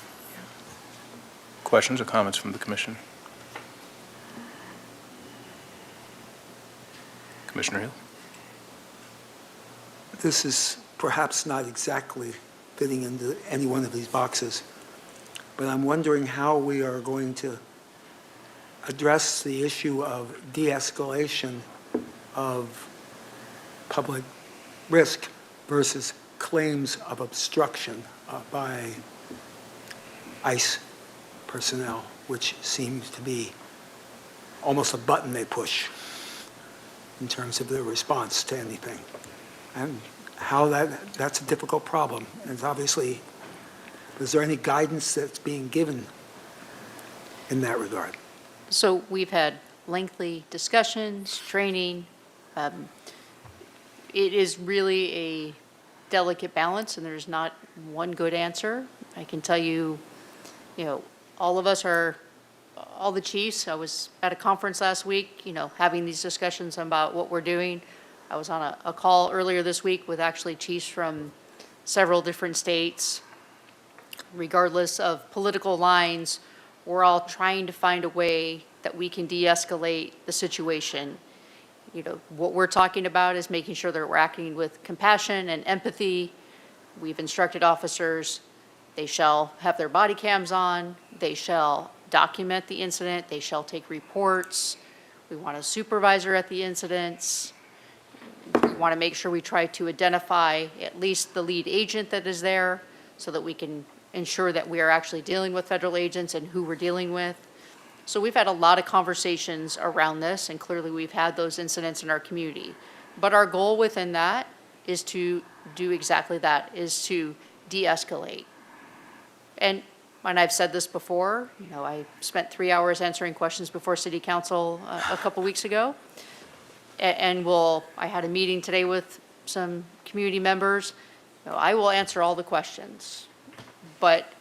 Questions or comments from the commission? Commissioner Hill? This is perhaps not exactly fitting into any one of these boxes, but I'm wondering how we are going to address the issue of de-escalation of public risk versus claims of obstruction by ICE personnel, which seems to be almost a button they push in terms of their response to anything. And how that's a difficult problem. And obviously, is there any guidance that's being given in that regard? So we've had lengthy discussions, training. It is really a delicate balance, and there's not one good answer. I can tell you, all of us are, all the chiefs, I was at a conference last week, having these discussions about what we're doing. I was on a call earlier this week with actually chiefs from several different states. Regardless of political lines, we're all trying to find a way that we can de-escalate the situation. What we're talking about is making sure that we're acting with compassion and empathy. We've instructed officers, they shall have their body cams on, they shall document the incident, they shall take reports. We want a supervisor at the incidents. We want to make sure we try to identify at least the lead agent that is there so that we can ensure that we are actually dealing with federal agents and who we're dealing with. So we've had a lot of conversations around this, and clearly we've had those incidents in our community. But our goal within that is to do exactly that, is to de-escalate. And And I've said this before, you know, I spent 3 hours answering questions before city council a couple weeks ago. And I had a meeting today with some community members. You know, I will answer all the questions, but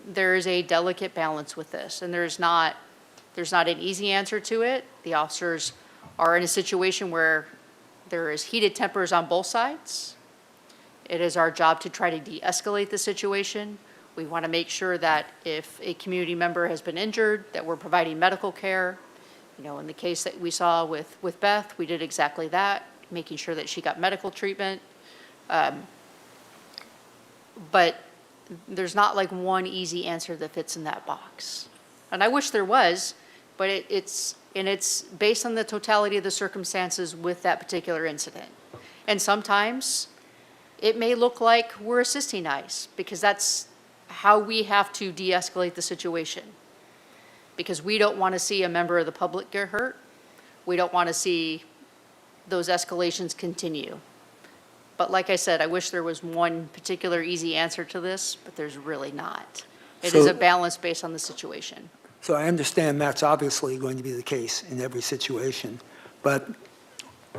there is a delicate balance with this, and there's not an easy answer to it. The officers are in a situation where there is heated tempers on both sides. It is our job to try to de-escalate the situation. We want to make sure that if a community member has been injured, that we're providing medical care. You know, in the case that we saw with Beth, we did exactly that, making sure that she got medical treatment. But there's not like one easy answer that fits in that box. And I wish there was, but it's based on the totality of the circumstances with that particular incident. And sometimes it may look like we're assisting ICE, because that's how we have to de-escalate the situation. Because we don't want to see a member of the public get hurt. We don't want to see those escalations continue. But like I said, I wish there was one particular easy answer to this, but there's really not. It is So- a balance based on the situation. So I understand that's obviously going to be the case in every situation, but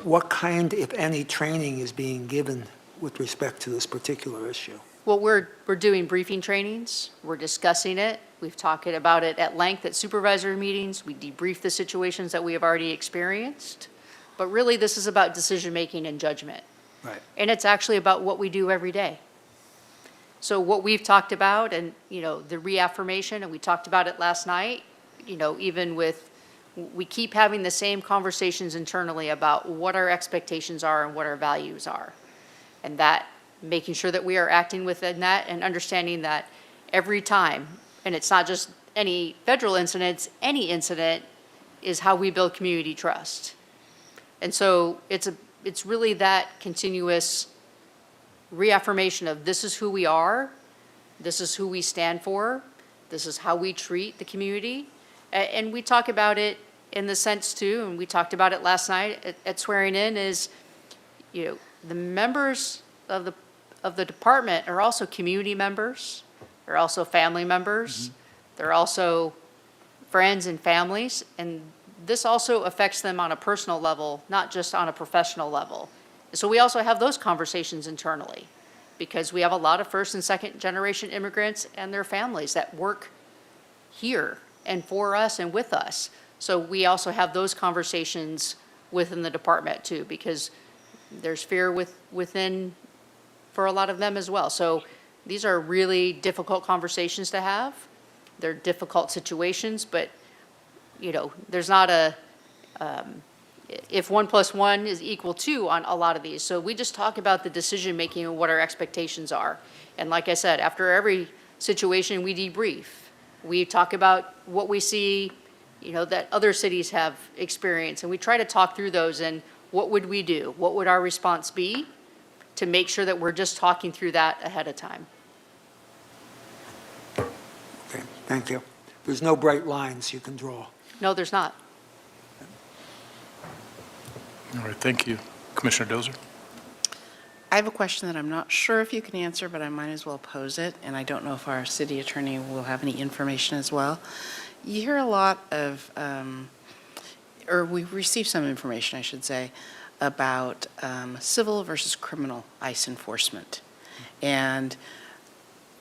what kind, if any, training is being given with respect to this particular issue? Well, we're doing briefing trainings. We're discussing it. We've talked about it at length at supervisor meetings. We debrief the situations that we have already experienced. But really, this is about decision-making and judgment. Right. And it's actually about what we do every day. So what we've talked about, and, you know, the reaffirmation, and we talked about it last night, you know, even with, we keep having the same conversations internally about what our expectations are and what our values are. And that, making sure that we are acting within that and understanding that every time, and it's not just any federal incidents, any incident is how we build community trust. And so it's really that continuous reaffirmation of this is who we are, this is who we stand for, this is how we treat the community. And we talk about it in the sense too, and we talked about it last night at swearing in, is, you know, the members of the department are also community members, they're also family members, they're also friends and families, and this also affects them on a personal level, not just on a professional level. So we also have those conversations internally, because we have a lot of first and second generation immigrants and their families that work here and for us and with us. So we also have those conversations within the department too, because there's fear within for a lot of them as well. So these are really difficult conversations to have. They're difficult situations, but, you know, there's not if 1 + 1 is equal 2 on a lot of these. So we just talk about the decision-making and what our expectations are. And like I said, after every situation, we debrief. We talk about what we see, you know, that other cities have experienced, and we try to talk through those and what would we do? What would our response be to make sure that we're just talking through that ahead of time? Okay, thank you. There's no bright lines you can draw. No, there's not. All right, thank you. Commissioner Dozer? I have a question that I'm not sure if you can answer, but I might as well pose it, and I don't know if our city attorney will have any information as well. You hear a lot of, or we receive some information, I should say, about civil versus criminal ICE enforcement. And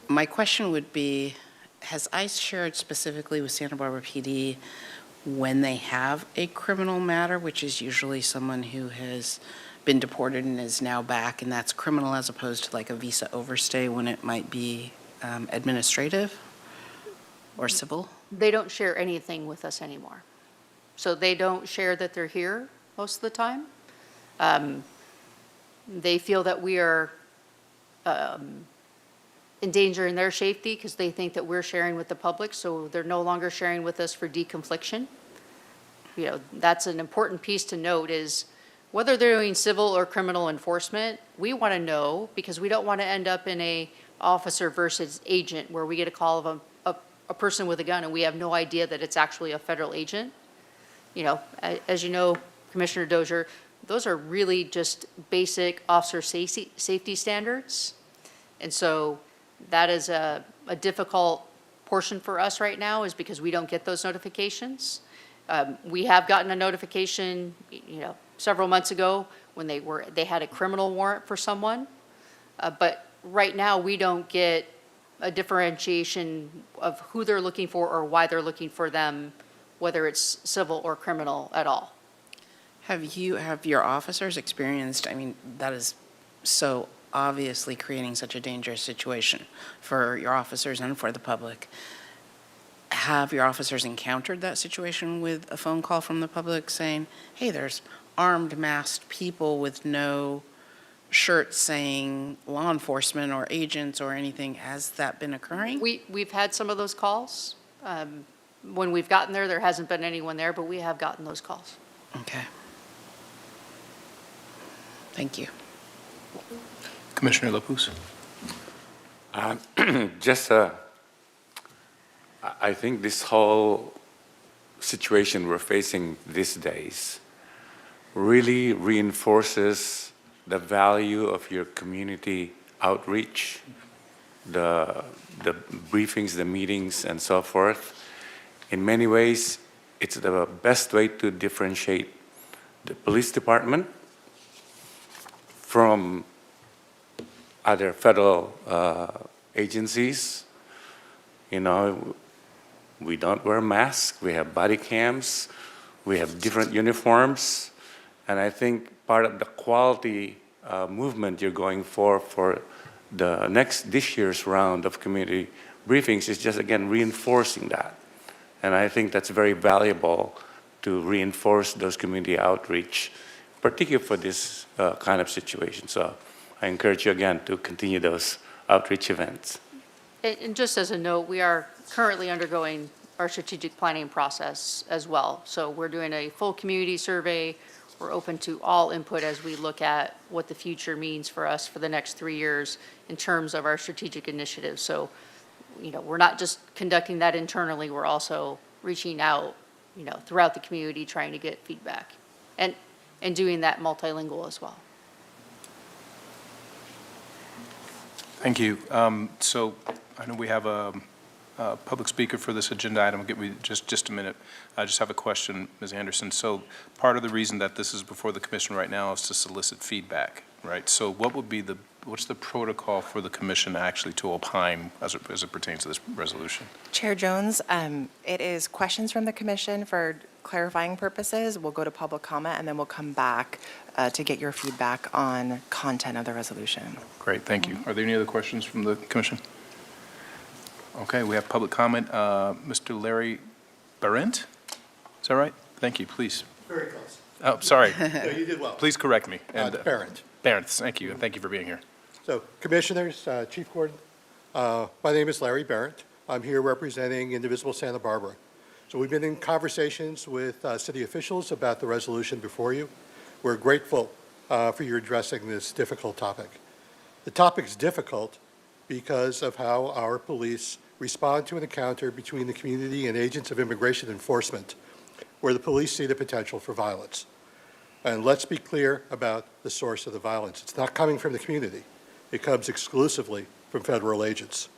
my question would be, has ICE shared specifically with Santa Barbara PD when they have a criminal matter, which is usually someone who has been deported and is now back, and that's criminal as opposed to like a visa overstay when it might be administrative or civil? They don't share anything with us anymore. So they don't share that they're here most of the time. They feel that we are endangering their safety because they think that we're sharing with the public, so they're no longer sharing with us for deconfliction. You know, that's an important piece to note, is whether they're doing civil or criminal enforcement, we want to know, because we don't want to end up in a officer versus agent where we get a call of a person with a gun and we have no idea that it's actually a federal agent. You know, as you know, Commissioner Dozier, those are really just basic officer safety standards. And so that is a difficult portion for us right now is because we don't get those notifications. We have gotten a notification, several months ago when they had a criminal warrant for someone. But right now, we don't get a differentiation of who they're looking for or why they're looking for them, whether it's civil or criminal at all. Have your officers experienced, that is so obviously creating such a dangerous situation for your officers and for the public. Have your officers encountered that situation with a phone call from the public saying, hey, there's armed, masked people with no shirts saying law enforcement or agents or anything? Has that been occurring? We've had some of those calls. When we've gotten there hasn't been anyone there, but we have gotten those calls. Okay. Thank you. Commissioner LaPuz. I think this whole situation we're facing these days really reinforces the value of your community outreach, the briefings, the meetings, and so forth. In many ways, it's the best way to differentiate the police department from other federal agencies. We don't wear masks, we have body cams, we have different uniforms, and I think part of the quality movement you're going for this year's round of community briefings is just, again, reinforcing that. And I think that's very valuable to reinforce those community outreach, particularly for this kind of situation. So I encourage you again to continue those outreach events. And just as a note, we are currently undergoing our strategic planning process as well. So we're doing a full community survey. We're open to all input as we look at what the future means for us for the next 3 years in terms of our strategic initiatives. So, we're not just conducting that internally, we're also reaching out, throughout the community, trying to get feedback and doing that multilingual as well. Thank you. So I know we have a public speaker for this agenda item. I'll give me just a minute. I just have a question, Ms. Anderson. So part of the reason that this is before the commission right now is to solicit feedback, right? So what's the protocol for the commission actually to opine as it pertains to this resolution? Chair Jones, it is questions from the commission for clarifying purposes. We'll go to public comment, and then we'll come back to get your feedback on content of the resolution. Great, thank you. Are there any other questions from the commission? Okay, we have public comment. Mr. Larry Barrent, is that right? Thank you, please. Very close. Oh, sorry. No, you did well. Please correct me. Parent. Barrent, thank you, and thank you for being here. So, Commissioners, Chief Gordon, my name is Larry Barrett. I'm here representing Indivisible Santa Barbara. So we've been in conversations with city officials about the resolution before you. We're grateful for your addressing this difficult topic. The topic's difficult because of how our police respond to an encounter between the community and agents of immigration enforcement, where the police see the potential for violence. And let's be clear about the source of the violence. It's not coming from the community. It comes exclusively from federal agents.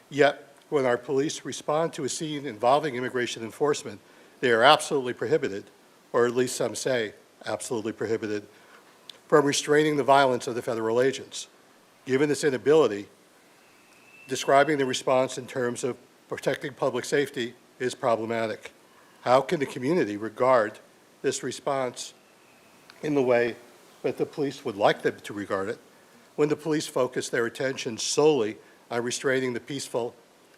Yet, when our police respond to a scene involving immigration enforcement, they are absolutely prohibited, or at least some say absolutely prohibited, from restraining the violence of the federal agents. Given this inability, describing the response in terms of protecting public safety is problematic. How can the community regard this response in the way that the police would like them to regard it when the police focus their attention solely on restraining the peaceful,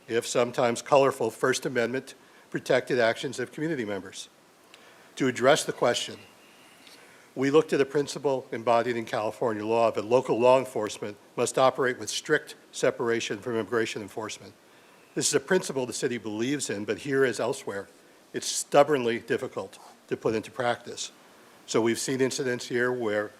if sometimes colorful, First Amendment protected actions of community members? To address the question, we looked at a principle embodied in California law that local law enforcement must operate with strict separation from immigration enforcement. This is a principle the city believes in, but here as elsewhere, it's stubbornly difficult to put into practice. So we've seen incidents here where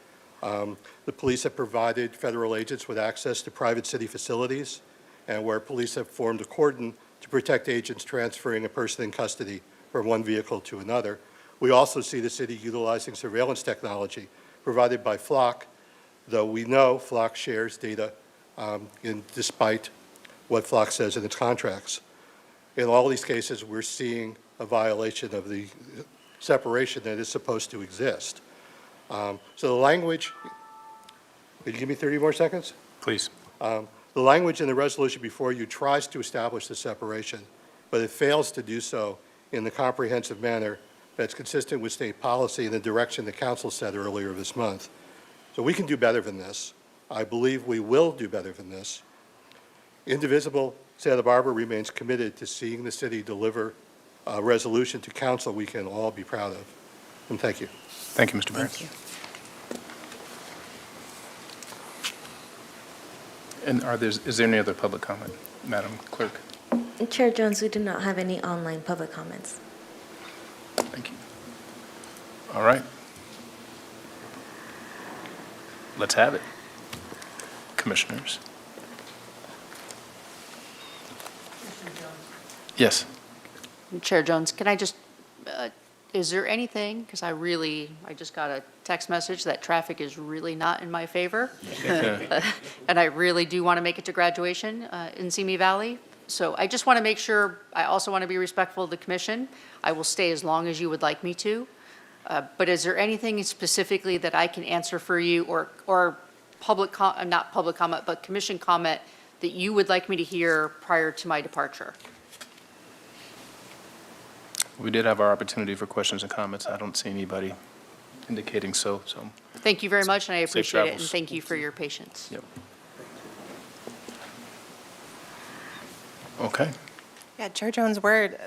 the police have provided federal agents with access to private city facilities, and where police have formed a cordon to protect agents transferring a person in custody from one vehicle to another. We also see the city utilizing surveillance technology provided by Flock, though we know Flock shares data despite what Flock says in its contracts. In all these cases, we're seeing a violation of the separation that is supposed to exist. So the language, could you give me 30 more seconds? Please. The language in the resolution before you tries to establish the separation, but it fails to do so in the comprehensive manner that's consistent with state policy and the direction the council set earlier this month. So we can do better than this. I believe we will do better than this. Indivisible Santa Barbara remains committed to seeing the city deliver a resolution to council we can all be proud of. And thank you. Thank you, Mr. Barrett. Thank you. And is there any other public comment, Madam Clerk? Chair Jones, we do not have any online public comments. Thank you. All right. Let's have it. Commissioners. Yes. Chair Jones, can I just, is there anything, because I just got a text message that traffic is really not in my favor. And I really do want to make it to graduation in Simi Valley. So I just want to make sure, I also want to be respectful of the commission. I will stay as long as you would like me to. But is there anything specifically that I can answer for you or not public comment, but commission comment that you would like me to hear prior to my departure? We did have our opportunity for questions and comments. I don't see anybody indicating so. Thank you very much, and I Safe appreciate it, and travels. thank you for your patience. Yep. Okay. Yeah, Chair Jones, we're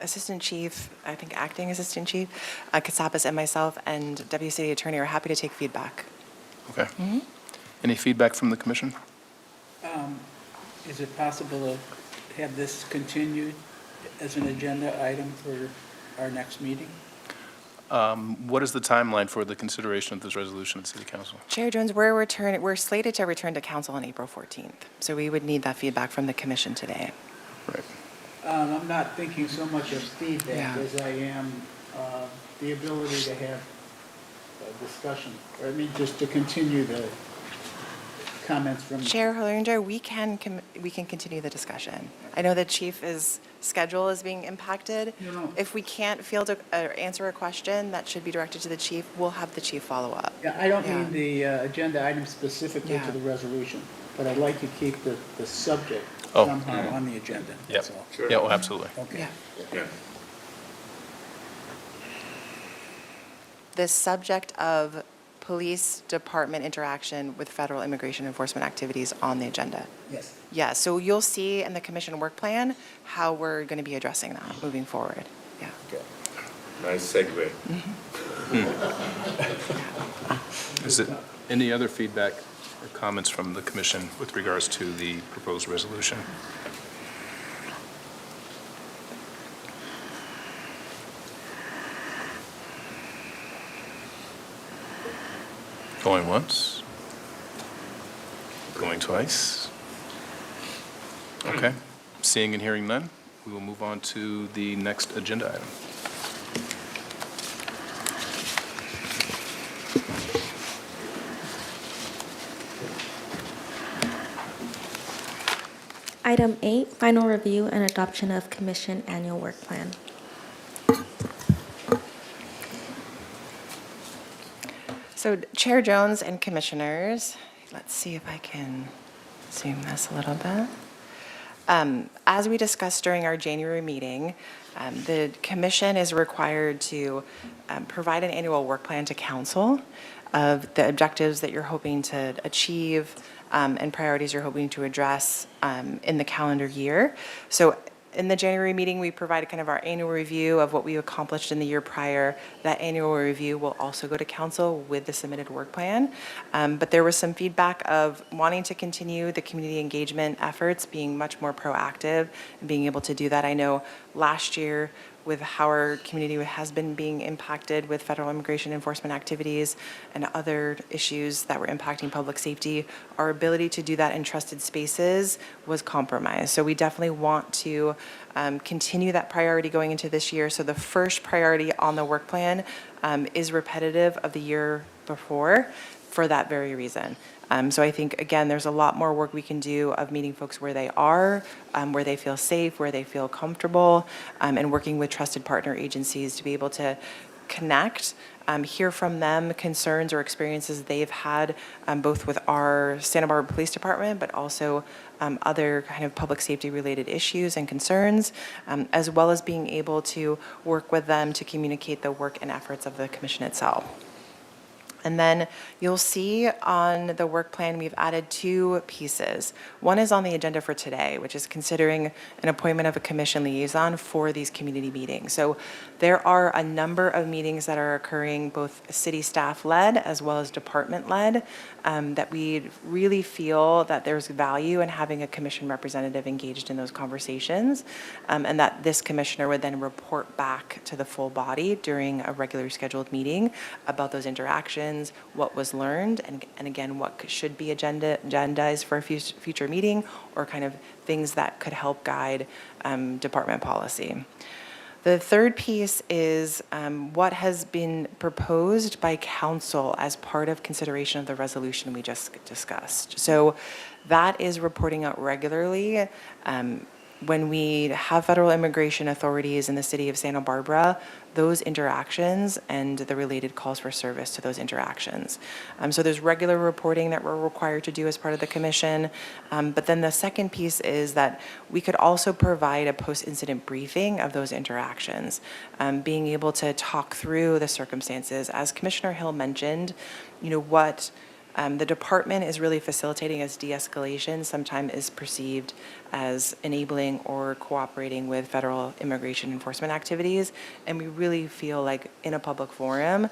Assistant Chief, I think Acting Assistant Chief, Kasapas, and myself, and Deputy City Attorney are happy to take feedback. Okay. Any feedback from the commission? Is it possible to have this continued as an agenda item for our next meeting? What is the timeline for the consideration of this resolution at City Council? Chair Jones, we're slated to return to council on April 14th, so we would need that feedback from the commission today. Right. I'm not thinking so much of feedback Yeah. as I am the ability to have a discussion, or I mean, just to continue the comments from. Chair Hollinger, we can continue the discussion. I know the chief's schedule is being impacted. No. If we can't field or answer a question that should be directed to the chief, we'll have the chief follow up. Yeah, I don't Yeah. mean the agenda item specifically Yeah. to the resolution, but I'd like to keep the subject Oh. somehow on the agenda, Yep. that's all. Yeah, well, absolutely. Okay. Yeah. The subject of police department interaction with federal immigration enforcement activities on the agenda. Yes. Yeah, so you'll see in the commission work plan how we're going to be addressing that moving forward. Yeah. Okay. Nice segue. Is it any other feedback or comments from the commission with regards to the proposed resolution? Going once? Going twice? Okay. Seeing and hearing none, we will move on to the next agenda item. Item 8, final review and adoption of commission annual work plan. So Chair Jones and commissioners, let's see if I can zoom this a little bit. As we discussed during our January meeting, the commission is required to provide an annual work plan to council of the objectives that you're hoping to achieve and priorities you're hoping to address in the calendar year. So in the January meeting, we provided kind of our annual review of what we accomplished in the year prior. That annual review will also go to council with the submitted work plan. But there was some feedback of wanting to continue the community engagement efforts, being much more proactive and being able to do that. I know last year, with how our community has been being impacted with federal immigration enforcement activities and other issues that were impacting public safety, our ability to do that in trusted spaces was compromised. So we definitely want to continue that priority going into this year. So the first priority on the work plan is repetitive of the year before. for that very reason. So I think, again, there's a lot more work we can do of meeting folks where they are, where they feel safe, where they feel comfortable, and working with trusted partner agencies to be able to connect, hear from them concerns or experiences they've had, both with our Santa Barbara Police Department, but also other kind of public safety related issues and concerns, as well as being able to work with them to communicate the work and efforts of the commission itself. And then you'll see on the work plan, we've added two pieces. One is on the agenda for today, which is considering an appointment of a commission liaison for these community meetings. So there are a number of meetings that are occurring, both city staff-led as well as department-led, that we really feel that there's value in having a commission representative engaged in those conversations, and that this commissioner would then report back to the full body during a regularly scheduled meeting about those interactions, what was learned, and again, what should be agendized for a future meeting, or kind of things that could help guide department policy. The third piece is what has been proposed by council as part of consideration of the resolution we just discussed. So that is reporting out regularly. When we have federal immigration authorities in the city of Santa Barbara, those interactions and the related calls for service to those interactions. So there's regular reporting that we're required to do as part of the commission. But then the second piece is that we could also provide a post-incident briefing of those interactions, being able to talk through the circumstances. As Commissioner Hill mentioned, what the department is really facilitating as de-escalation sometimes is perceived as enabling or cooperating with federal immigration enforcement activities. And we really feel like in a public forum,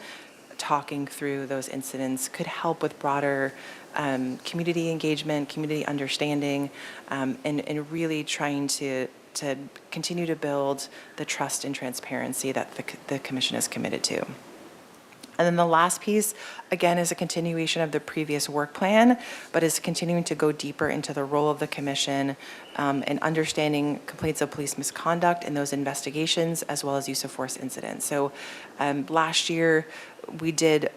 talking through those incidents could help with broader community engagement, community understanding, and really trying to continue to build the trust and transparency that the commission is committed to. And then the last piece, again, is a continuation of the previous work plan, but is continuing to go deeper into the role of the commission and understanding complaints of police misconduct in those investigations, as well as use of force incidents. So last year, we did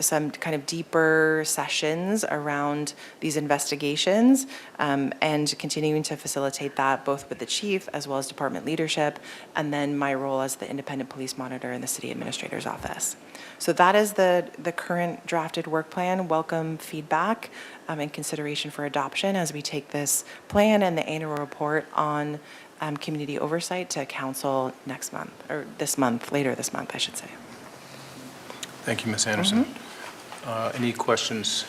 some kind of deeper sessions around these investigations, and continuing to facilitate that both with the chief as well as department leadership, and then my role as the independent police monitor in the city administrator's office. So that is the current drafted work plan. Welcome feedback and consideration for adoption as we take this plan and the annual report on community oversight to council next month, or later this month, I should say. Thank you, Ms. Anderson. Any questions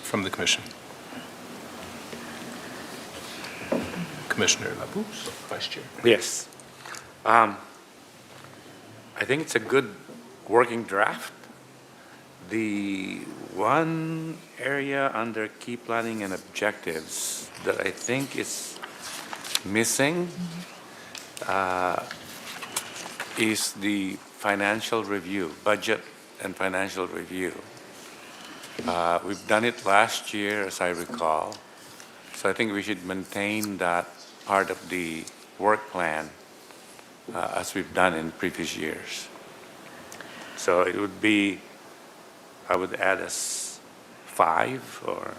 from the commission? Commissioner Lapousse, Vice Chair. Yes. I think it's a good working draft. The one area under key planning and objectives that I think is missing is the financial review, budget and financial review. We've done it last year, as I recall. So I think we should maintain that part of the work plan as we've done in previous years. So it would be, I would add as 5 or.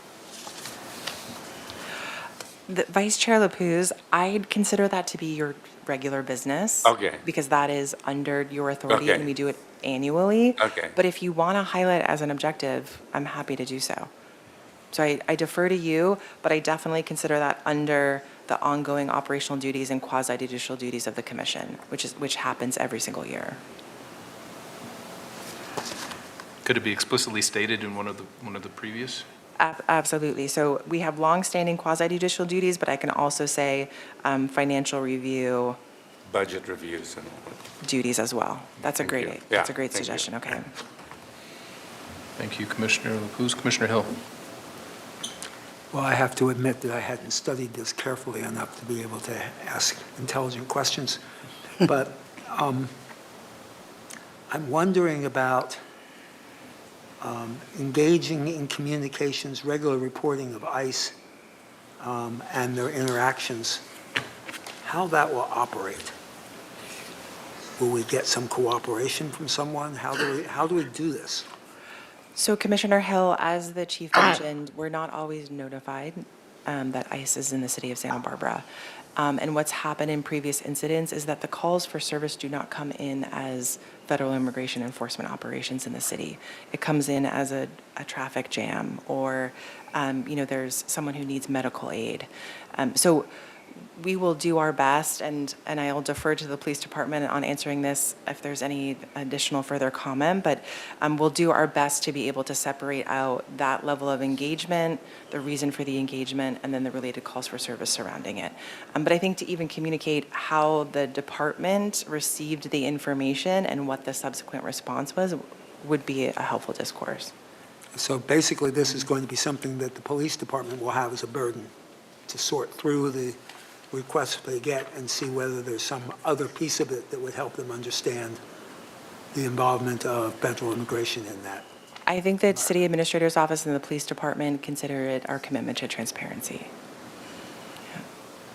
The Vice Chair Lapousse, I'd consider that to be your regular business. Okay. Because that is under your authority, Okay. and we do it annually. Okay. But if you want to highlight as an objective, I'm happy to do so. So I defer to you, but I definitely consider that under the ongoing operational duties and quasi-judicial duties of the commission, which happens every single year. Could it be explicitly stated in one of the previous? Absolutely. So we have long-standing quasi-judicial duties, but I can also say financial review Budget reviews and. duties as well. That's a Thank great, you. that's a Yeah, great thank you. suggestion. Okay. Thank you, Commissioner Lapousse. Commissioner Hill. Well, I have to admit that I hadn't studied this carefully enough to be able to ask intelligent questions. But I'm wondering about engaging in communications, regular reporting of ICE and their interactions, how that will operate. Will we get some cooperation from someone? How do we do this? So Commissioner Hill, as the chief mentioned, we're not always notified that ICE is in the city of Santa Barbara. And what's happened in previous incidents is that the calls for service do not come in as federal immigration enforcement operations in the city. It comes in as a traffic jam, or, there's someone who needs medical aid. So we will do our best, and I'll defer to the police department on answering this if there's any additional further comment, but we'll do our best to be able to separate out that level of engagement, the reason for the engagement, and then the related calls for service surrounding it. But I think to even communicate how the department received the information and what the subsequent response was would be a helpful discourse. So basically, this is going to be something that the police department will have as a burden, to sort through the requests they get and see whether there's some other piece of it that would help them understand the involvement of federal immigration in that. I think that City Administrator's Office and the Police Department consider it our commitment to transparency. Yeah.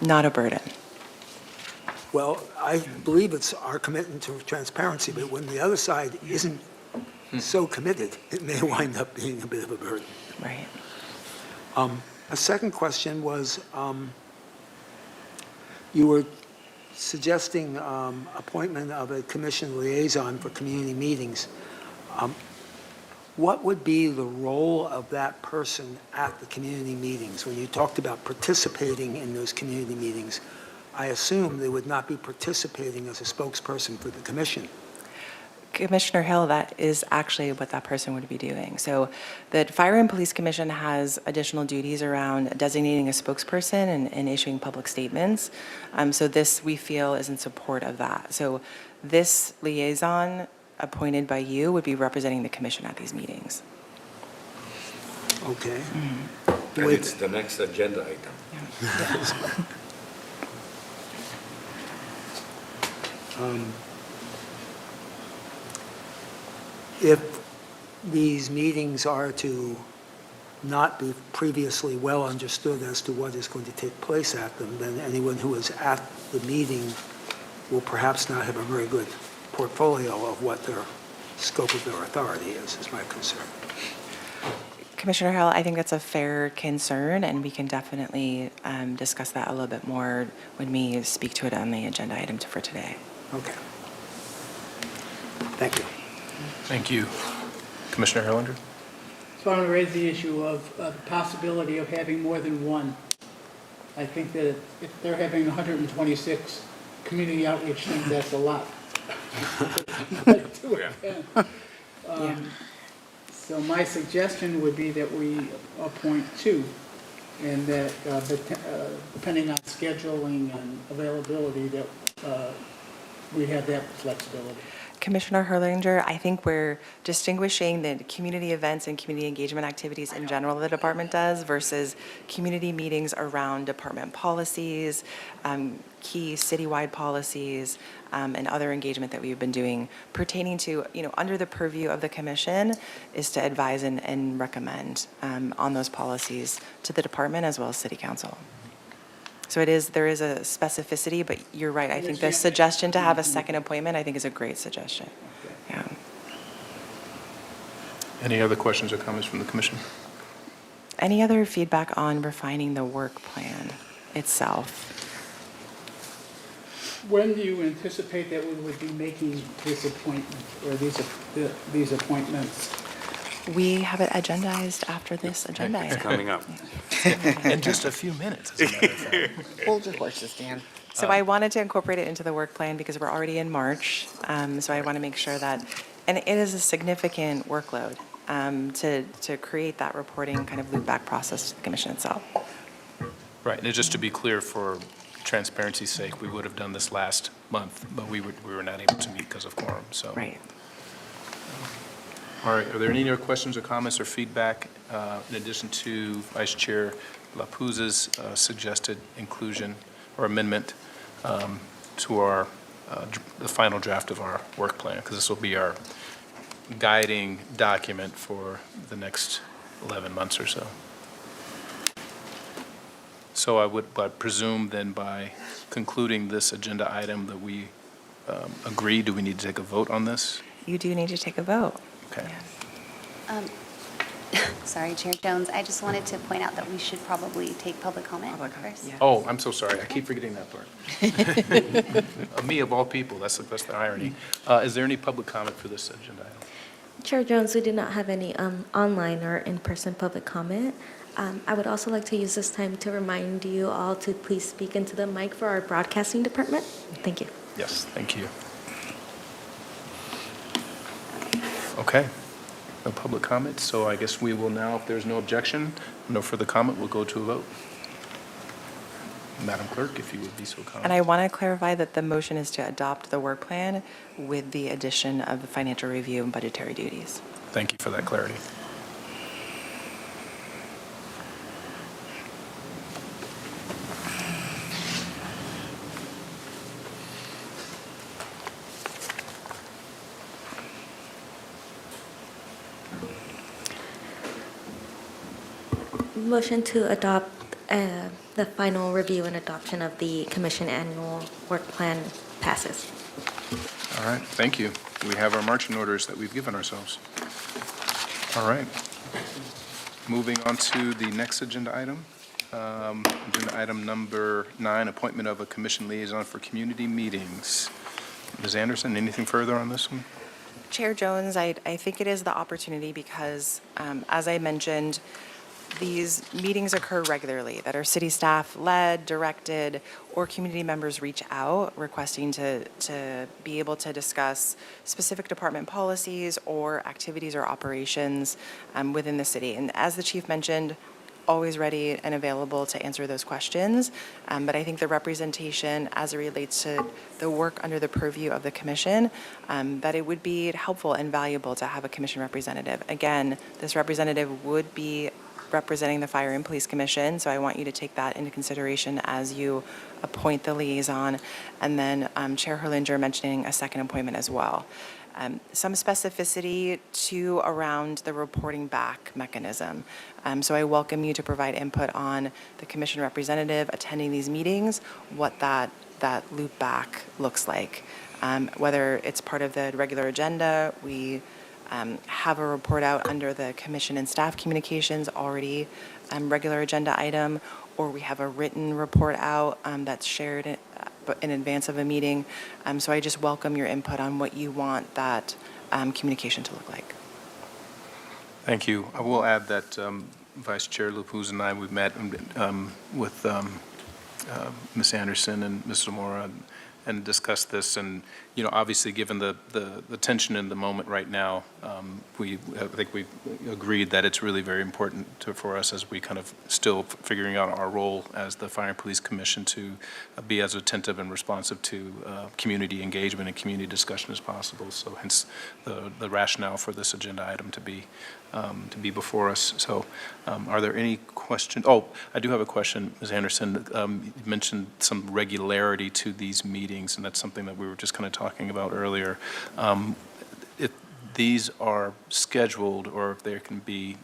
Not a burden. Well, I believe it's our commitment to transparency, but when the other side isn't so committed, it may wind up being a bit of a burden. Right. A second question was, you were suggesting appointment of a commission liaison for community meetings. What would be the role of that person at the community meetings? When you talked about participating in those community meetings, I assume they would not be participating as a spokesperson for the commission. Commissioner Hill, that is actually what that person would be doing. So the Fire and Police Commission has additional duties around designating a spokesperson and issuing public statements. So this, we feel, is in support of that. So this liaison appointed by you would be representing the commission at these meetings. Okay. And it's the next agenda item. If these meetings are to not be previously well understood as to what is going to take place at them, then anyone who is at the meeting will perhaps not have a very good portfolio of what their scope of their authority is my concern. Commissioner Hill, I think that's a fair concern, and we can definitely discuss that a little bit more when we speak to it on the agenda item for today. Okay. Thank you. Thank you. Commissioner Erlander? So I want to raise the issue of the possibility of having more than one. I think that if they're having 126 community outreach things, that's a lot. So my suggestion would be that we appoint two, and that depending on scheduling and availability, that we have that flexibility. Commissioner Herlinger, I think we're distinguishing the community events and community engagement activities in general the department does versus community meetings around department policies, key citywide policies, and other engagement that we've been doing pertaining to, under the purview of the commission is to advise and recommend on those policies to the department as well as city council. So there is a specificity, but you're right. I think the suggestion to have a second appointment, I think, is a great suggestion. Yeah. Any other questions or comments from the commission? Any other feedback on refining the work plan itself? When do you anticipate that we would be making this appointment, or these appointments? We have it agendized after this agenda item. Coming up. In just a few minutes, as a matter of fact. Hold your horses, Dan. So I wanted to incorporate it into the work plan because we're already in March. So I want to make sure that, and it is a significant workload to create that reporting kind of loop back process to the commission itself. Right, and just to be clear, for transparency's sake, we would have done this last month, but we were not able to meet because of quorum, so. Right. All right, are there any other questions or comments or feedback in addition to Vice Chair LaPuz's suggested inclusion or amendment to our, the final draft of our work plan? Because this will be our guiding document for the next 11 months or so. So I presume then by concluding this agenda item that we agree. Do we need to take a vote on this? You do need to take a vote. Okay. Sorry, Chair Jones, I just wanted to point out that we should probably take public comment first. yeah. Oh, I'm so sorry. I keep forgetting that part. Me of all people, that's the irony. Is there any public comment for this agenda item? Chair Jones, we did not have any online or in-person public comment. I would also like to use this time to remind you all to please speak into the mic for our broadcasting department. Thank you. Yes, thank you. Okay, no public comment, so I guess we will now, if there's no objection, no further comment, we'll go to a vote. Madam Clerk, if you would be so kind. And I want to clarify that the motion is to adopt the work plan with the addition of the financial review and budgetary duties. Thank you for that clarity. Motion to adopt the final review and adoption of the commission annual work plan passes. All right, thank you. We have our marching orders that we've given ourselves. All right. Moving on to the next agenda item. Agenda item number 9, appointment of a commission liaison for community meetings. Ms. Anderson, anything further on this one? Chair Jones, I think it is the opportunity because, as I mentioned, these meetings occur regularly that are city staff led, directed, or community members reach out requesting to be able to discuss specific department policies or activities or operations within the city. And as the chief mentioned, always ready and available to answer those questions. But I think the representation as it relates to the work under the purview of the commission, that it would be helpful and valuable to have a commission representative. Again, this representative would be representing the Fire and Police Commission, so I want you to take that into consideration as you appoint the liaison. And then Chair Herlinger mentioning a second appointment as well. Some specificity too around the reporting back mechanism. So I welcome you to provide input on the commission representative attending these meetings, what that loop back looks like. Whether it's part of the regular agenda, we have a report out under the commission and staff communications already, regular agenda item, or we have a written report out that's shared in advance of a meeting. So I just welcome your input on what you want that communication to look like. Thank you. I will add that Vice Chair Lapuz and I, we've met with Ms. Anderson and Ms. Zamora and discussed this. And, you know, obviously, given the tension in the moment right now, I think we agreed that it's really very important for us as we kind of still figuring out our role as the Fire and Police Commission to be as attentive and responsive to community engagement and community discussion as possible. So hence the rationale for this agenda item to be before us. So are there any questions? Oh, I do have a question, Ms. Anderson. You mentioned some regularity to these meetings, and that's something that we were just kind of talking about earlier. If these are scheduled or if there can be,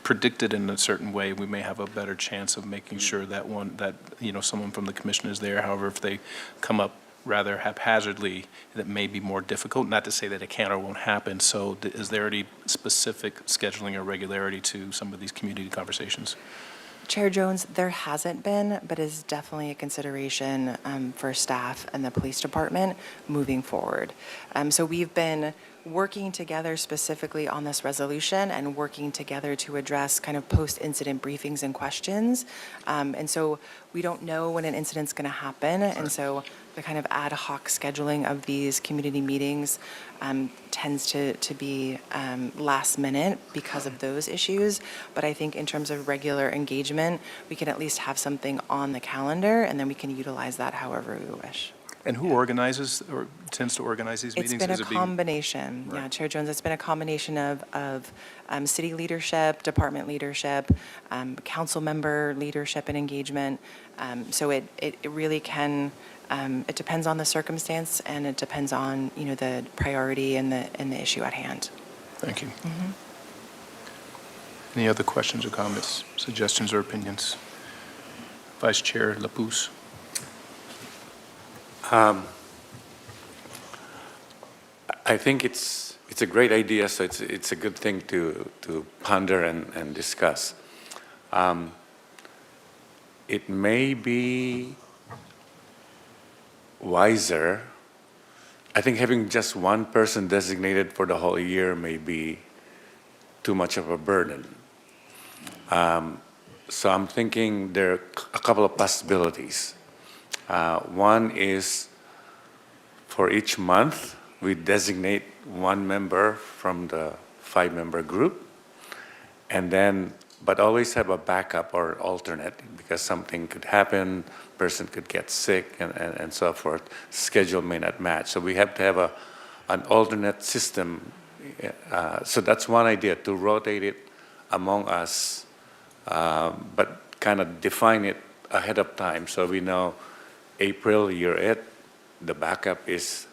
predicted in a certain way, we may have a better chance of making sure that someone from the commission is there. However, if they come up rather haphazardly, that may be more difficult. Not to say that it can or won't happen. So is there any specific scheduling or regularity to some of these community conversations? Chair Jones, there hasn't been, but is definitely a consideration for staff and the police department moving forward. So we've been working together specifically on this resolution and working together to address kind of post-incident briefings and questions. And so we don't know when an incident's going to happen. And so the kind of ad hoc scheduling of these community meetings tends to be last minute because of those issues. But I think in terms of regular engagement, we can at least have something on the calendar, and then we can utilize that however we wish. And who organizes or tends to organize these meetings? It's been Is a it being- combination, yeah, Right. Chair Jones, it's been a combination of city leadership, department leadership, council member leadership and engagement. So it really can, it depends on the circumstance, and it depends on, the priority and the issue at hand. Thank you. Any other questions or comments, suggestions or opinions? Vice Chair Lapuz. I think it's it's a great idea, so it's a good thing to ponder and discuss. It may be wiser. I think having just one person designated for the whole year may be too much of a burden. So I'm thinking there are a couple of possibilities. One is for each month, we designate one member from the 5-member group, and then, but always have a backup or alternate because something could happen, person could get sick and so forth, schedule may not match. So we have to have an alternate system. So that's one idea, to rotate it among us, but kind of define it ahead of time so we know April, you're it, the backup is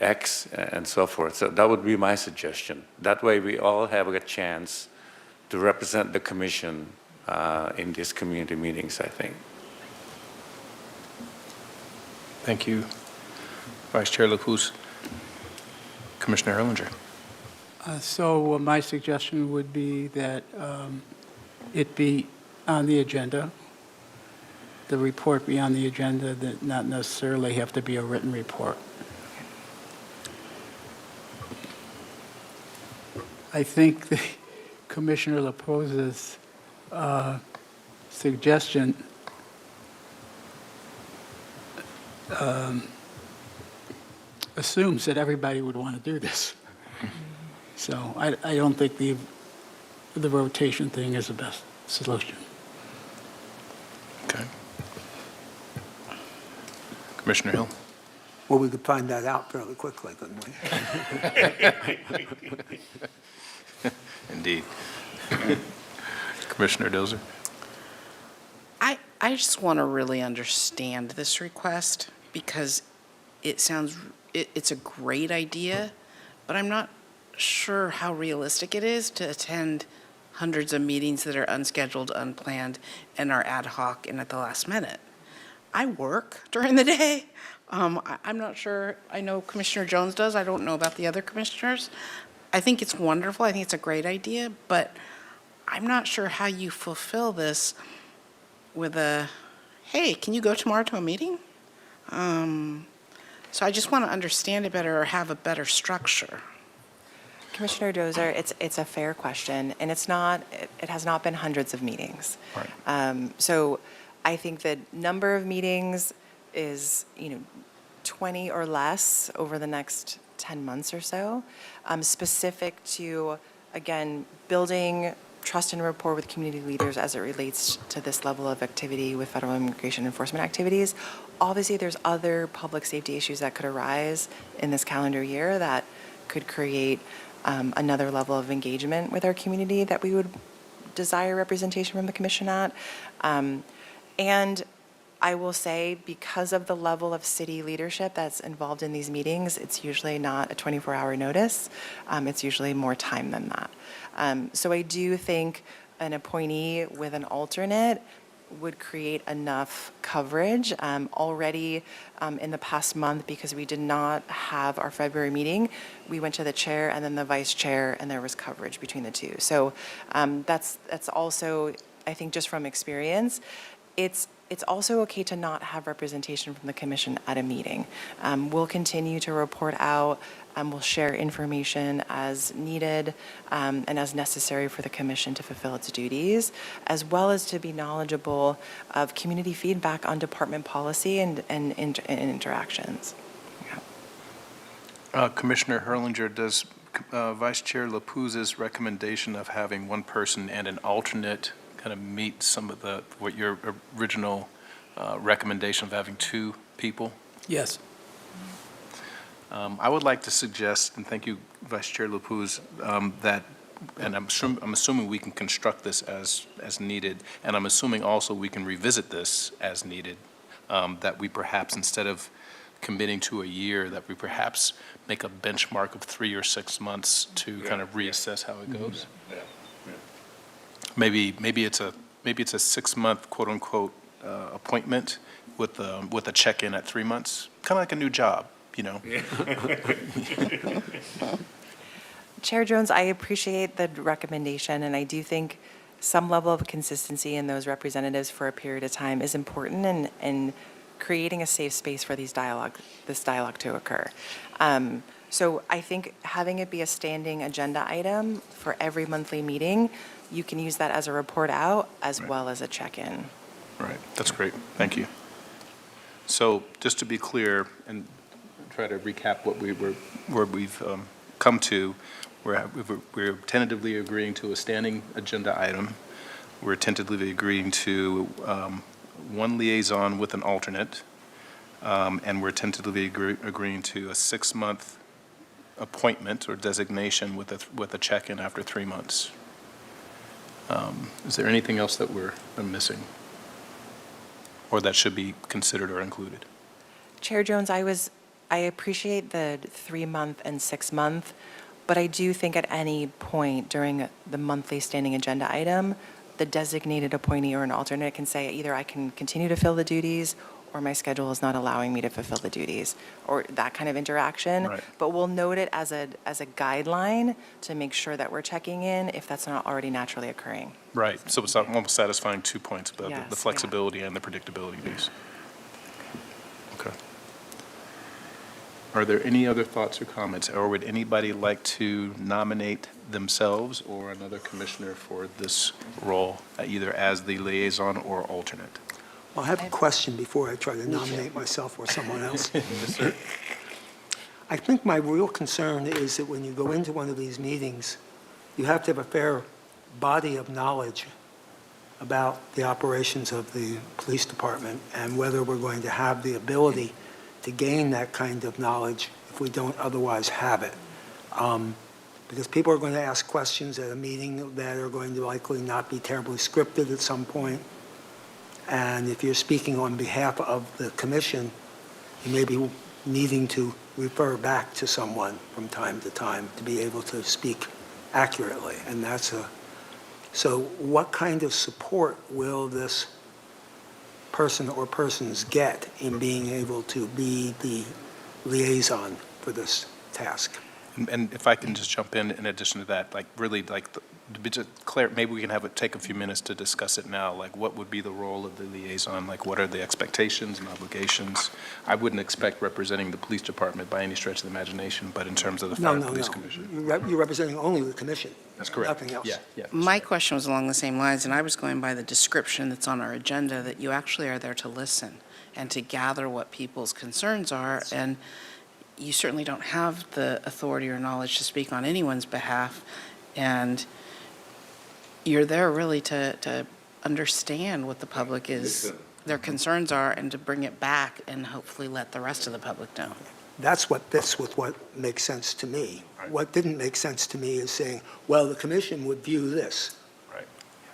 X, and so forth. So that would be my suggestion. That way we all have a chance to represent the commission in these community meetings, I think. Thank you, Vice Chair Lapuz. Commissioner Erlinger. So my suggestion would be that it be on the agenda, the report be on the agenda, that not necessarily have to be a written report. I think the Commissioner Lapuz's suggestion assumes that everybody would want to do this. So I don't think the rotation thing is the best solution. Okay. Commissioner Hill. Well, we could find that out fairly quickly, couldn't we? Indeed. Commissioner Dozer. I just want to really understand this request because it sounds, it's a great idea, but I'm not sure how realistic it is to attend hundreds of meetings that are unscheduled, unplanned, and are ad hoc and at the last minute. I work during the day. I'm not sure. I know Commissioner Jones does. I don't know about the other commissioners. I think it's wonderful. I think it's a great idea, but I'm not sure how you fulfill this with a, hey, can you go tomorrow to a meeting? So I just want to understand it better or have a better structure. Commissioner Dozer, it's a fair question, and it's not, it has not been hundreds of meetings. Right. So I think the number of meetings is, 20 or less over the next 10 months or so, specific to, again, building trust and rapport with community leaders as it relates to this level of activity with federal immigration enforcement activities. Obviously, there's other public safety issues that could arise in this calendar year that could create another level of engagement with our community that we would desire representation from the commission at. And I will say, because of the level of city leadership that's involved in these meetings, it's usually not a 24-hour notice. It's usually more time than that. So I do think an appointee with an alternate would create enough coverage. Already in the past month, because we did not have our February meeting, we went to the chair and then the vice chair, and there was coverage between the two. So that's also, I think, just from experience, it's also okay to not have representation from the commission at a meeting. We'll continue to report out. We'll share information as needed and as necessary for the commission to fulfill its duties, as well as to be knowledgeable of community feedback on department policy and interactions. Yeah. Commissioner Herlinger, does Vice Chair Lapuz's recommendation of having one person and an alternate kind of meet some of what your original recommendation of having two people? Yes. I would like to suggest, and thank you, Vice Chair Lapuz, that, and I'm assuming we can construct this as needed, and I'm assuming also we can revisit this as needed, that we perhaps, instead of committing to a year, that we perhaps make a benchmark of 3 or 6 months to kind of reassess how it goes. Maybe it's a 6-month quote unquote appointment with a check-in at 3 months, kind of like a new job, Chair Jones, I appreciate the recommendation, and I do think some level of consistency in those representatives for a period of time is important in creating a safe space for this dialogue to occur. So I think having it be a standing agenda item for every monthly meeting, you can use that as a report out as well as a check-in. Right, that's great, thank you. So just to be clear and try to recap where we've come to, we're tentatively agreeing to a standing agenda item. We're tentatively agreeing to one liaison with an alternate, and we're tentatively agreeing to a 6-month appointment or designation with a check-in after 3 months. Is there anything else that I'm missing or that should be considered or included? Chair Jones, I appreciate the 3-month and 6-month, but I do think at any point during the monthly standing agenda item, the designated appointee or an alternate can say either I can continue to fill the duties or my schedule is not allowing me to fulfill the duties, or that kind of interaction. Right. But we'll note it as a guideline to make sure that we're checking in if that's not already naturally occurring. Right, so it's almost satisfying 2 points, but Yes, the yeah. flexibility and the predictability piece. Okay. Are there any other thoughts or comments, or would anybody like to nominate themselves or another commissioner for this role, either as the liaison or alternate? Well, I have a question before I try to nominate myself or someone else. I think my real concern is that when you go into one of these meetings, you have to have a fair body of knowledge about the operations of the police department and whether we're going to have the ability to gain that kind of knowledge if we don't otherwise have it. Because people are going to ask questions at a meeting that are going to likely not be terribly scripted at some point. And if you're speaking on behalf of the commission, you may be needing to refer back to someone from time to time to be able to speak accurately. And so what kind of support will this person or persons get in being able to be the liaison for this task? And if I can just jump in addition to that, like really like, maybe we can take a few minutes to discuss it now, like what would be the role of the liaison, like what are the expectations and obligations? I wouldn't expect representing the police department by any stretch of the imagination, but in terms of the Fire Police Commission. You're representing only the commission. That's correct. Nothing else. Yeah. My question was along the same lines, and I was going by the description that's on our agenda, that you actually are there to listen and to gather what people's concerns are, and you certainly don't have the authority or knowledge to speak on anyone's behalf, and you're there really to understand what the public their concerns are, and to bring it back and hopefully let the rest of the public know. That's what makes sense to me. Right. What didn't make sense to me is saying, well, the commission would view this. Right.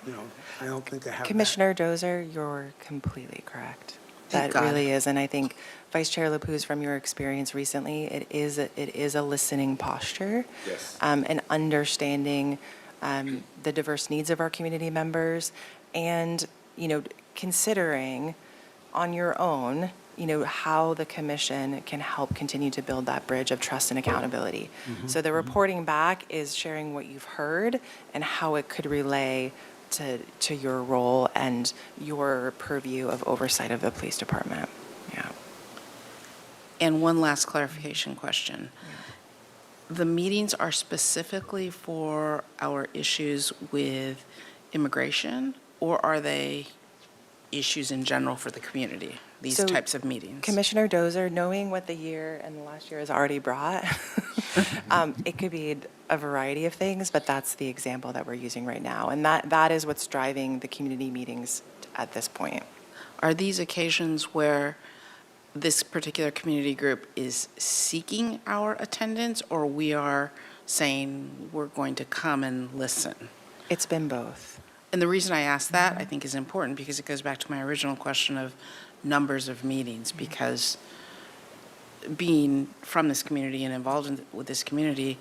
You know, I don't think I have that. Commissioner Dozer, you're completely correct. Thank That God. really is, and I think Vice Chair Lapuz, from your experience recently, it is a listening posture. Yes. And understanding the diverse needs of our community members, and, considering on your own, how the commission can help continue to build that bridge of trust and accountability. So the reporting back is sharing what you've heard and how it could relay to your role and your purview of oversight of the police department. Yeah. And one last clarification question. The meetings are specifically for our issues with immigration, or are they issues in general for the community, these So, types of meetings? Commissioner Dozer, knowing what the year and the last year has already brought, it could be a variety of things, but that's the example that we're using right now. And that is what's driving the community meetings at this point. Are these occasions where this particular community group is seeking our attendance, or we are saying we're going to come and listen? It's been both. And the reason I ask that, I think, is important because it goes back to my original question of numbers of meetings, because being from this community and involved with this community,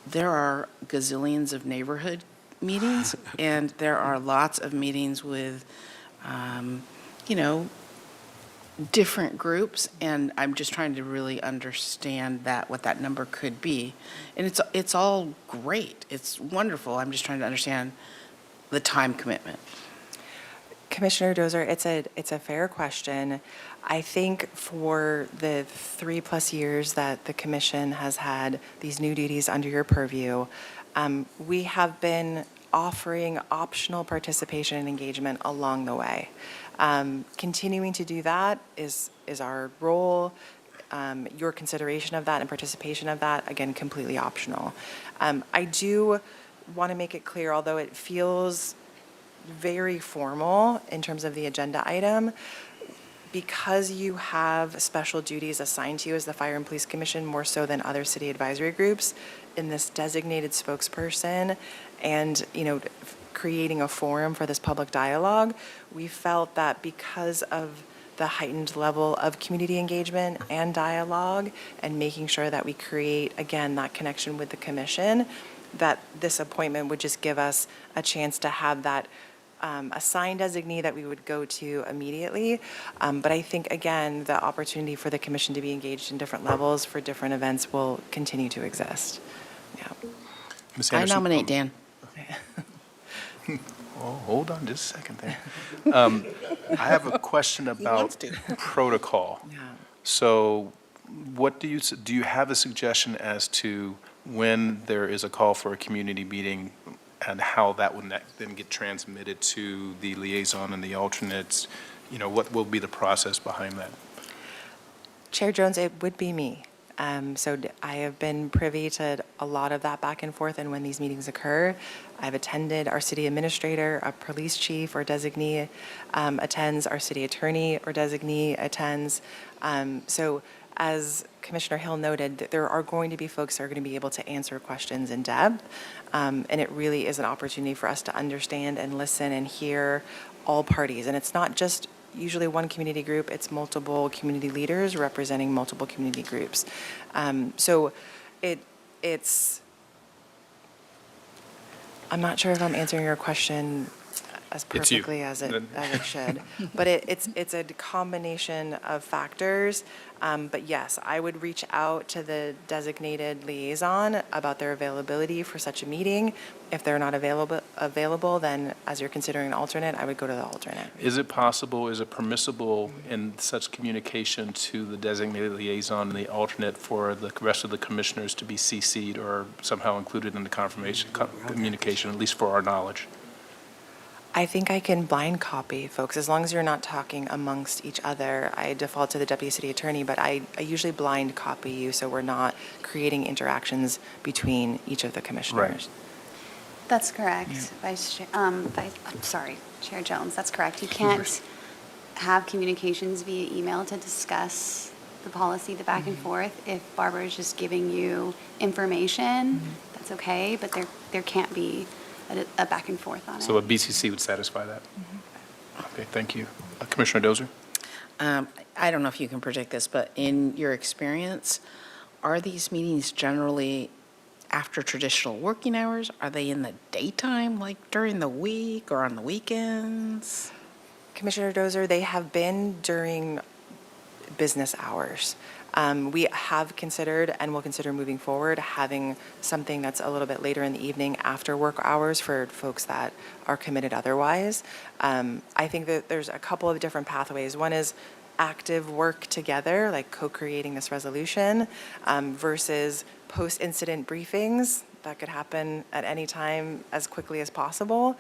there are gazillions of neighborhood meetings, and there are lots of meetings with, different groups, and I'm just trying to really understand that, what that number could be. And it's all great. It's wonderful. I'm just trying to understand the time commitment. Commissioner Dozer, it's a fair question. I think for the 3+ years that the commission has had these new duties under your purview, we have been offering optional participation and engagement along the way. Continuing to do that is our role. Your consideration of that and participation of that, again, completely optional. I do want to make it clear, although it feels very formal in terms of the agenda item, because you have special duties assigned to you as the Fire and Police Commission, more so than other city advisory groups, in this designated spokesperson and, creating a forum for this public dialogue, we felt that because of the heightened level of community engagement and dialogue and making sure that we create, again, that connection with the commission, that this appointment would just give us a chance to have that assigned designee that we would go to immediately. But I think, again, the opportunity for the commission to be engaged in different levels for different events will continue to exist. Yeah. Ms. I Anderson? nominate Dan. Oh, hold on just a second there. I have a question wants about to. protocol. Yeah. So what do you have a suggestion as to when there is a call for a community meeting and how that would then get transmitted to the liaison and the alternates? What will be the process behind that? Chair Jones, it would be me. I have been privy to a lot of that back and forth and when these meetings occur. I've attended, our city administrator, a police chief or designee attends, our city attorney or designee attends. So as Commissioner Hill noted, there are going to be folks that are going to be able to answer questions in depth. And it really is an opportunity for us to understand and listen and hear all parties. And it's not just usually one community group, it's multiple community leaders representing multiple community groups. So it's, I'm not sure if I'm answering your question as It's you. perfectly as it should, but it's a combination of factors. But yes, I would reach out to the designated liaison about their availability for such a meeting. If they're not available, then as you're considering an alternate, I would go to the alternate. Is it possible, is it permissible in such communication to the designated liaison and the alternate for the rest of the commissioners to be CC'd or somehow included in the communication, at least for our knowledge? I think I can blind copy folks, as long as you're not talking amongst each other. I default to the deputy city attorney, but I usually blind copy you so we're not creating interactions between each of the commissioners. That's correct. Chair Jones, that's correct. You can't have communications via email to discuss the policy, the back and forth. If Barbara is just giving you information, that's okay, but there can't be a back and forth on it. So a BCC would satisfy that? Okay, thank you. Commissioner Dozer? I don't know if you can predict this, but in your experience, are these meetings generally after traditional working hours? Are they in the daytime, like during the week or on the weekends? Commissioner Dozer, they have been during business hours. We have considered and will consider moving forward having something that's a little bit later in the evening after work hours for folks that are committed otherwise. I think that there's a couple of different pathways. One is active work together, like co-creating this resolution, versus post-incident briefings that could happen at any time as quickly as possible,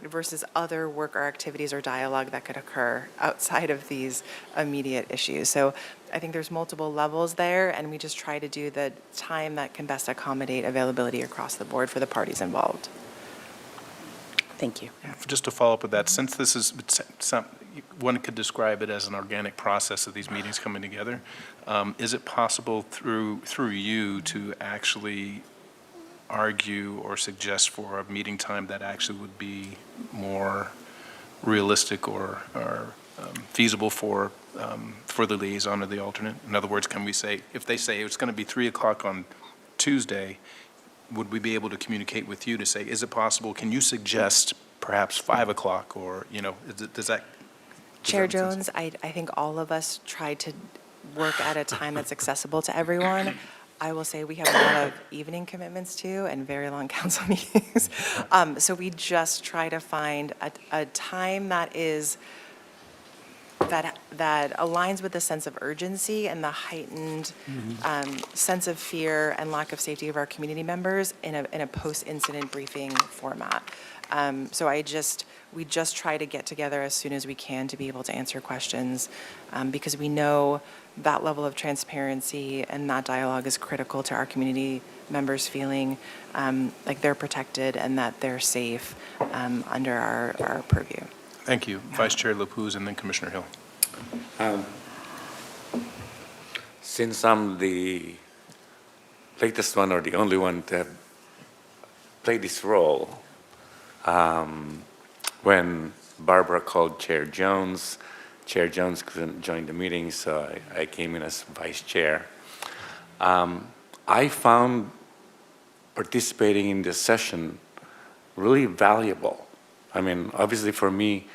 versus other work or activities or dialogue that could occur outside of these immediate issues. So I think there's multiple levels there, and we just try to do the time that can best accommodate availability across the board for the parties involved. Thank you. Just to follow up with that, since this is, one could describe it as an organic process of these meetings coming together, is it possible through you to actually argue or suggest for a meeting time that actually would be more realistic or feasible for the liaison or the alternate? In other words, can we say, if they say it's going to be 3 o'clock on Tuesday, would we be able to communicate with you to say, is it possible, can you suggest perhaps 5 o'clock, or, does that Chair that make sense? Jones, I think all of us tried to work at a time that's accessible to everyone. I will say we have a lot of evening commitments too and very long council meetings. So we just try to find a time that aligns with the sense of urgency and the heightened sense of fear and lack of safety of our community members in a post-incident briefing format. So we just try to get together as soon as we can to be able to answer questions, because we know that level of transparency and that dialogue is critical to our community members feeling like they're protected and that they're safe under our purview. Thank you. Vice Chair Lapuz and then Commissioner Hill. Since I'm the latest one or the only one to have played this role, when Barbara called Chair Jones couldn't join the meeting, so I came in as Vice Chair. I found participating in this session really valuable. I mean, obviously for me,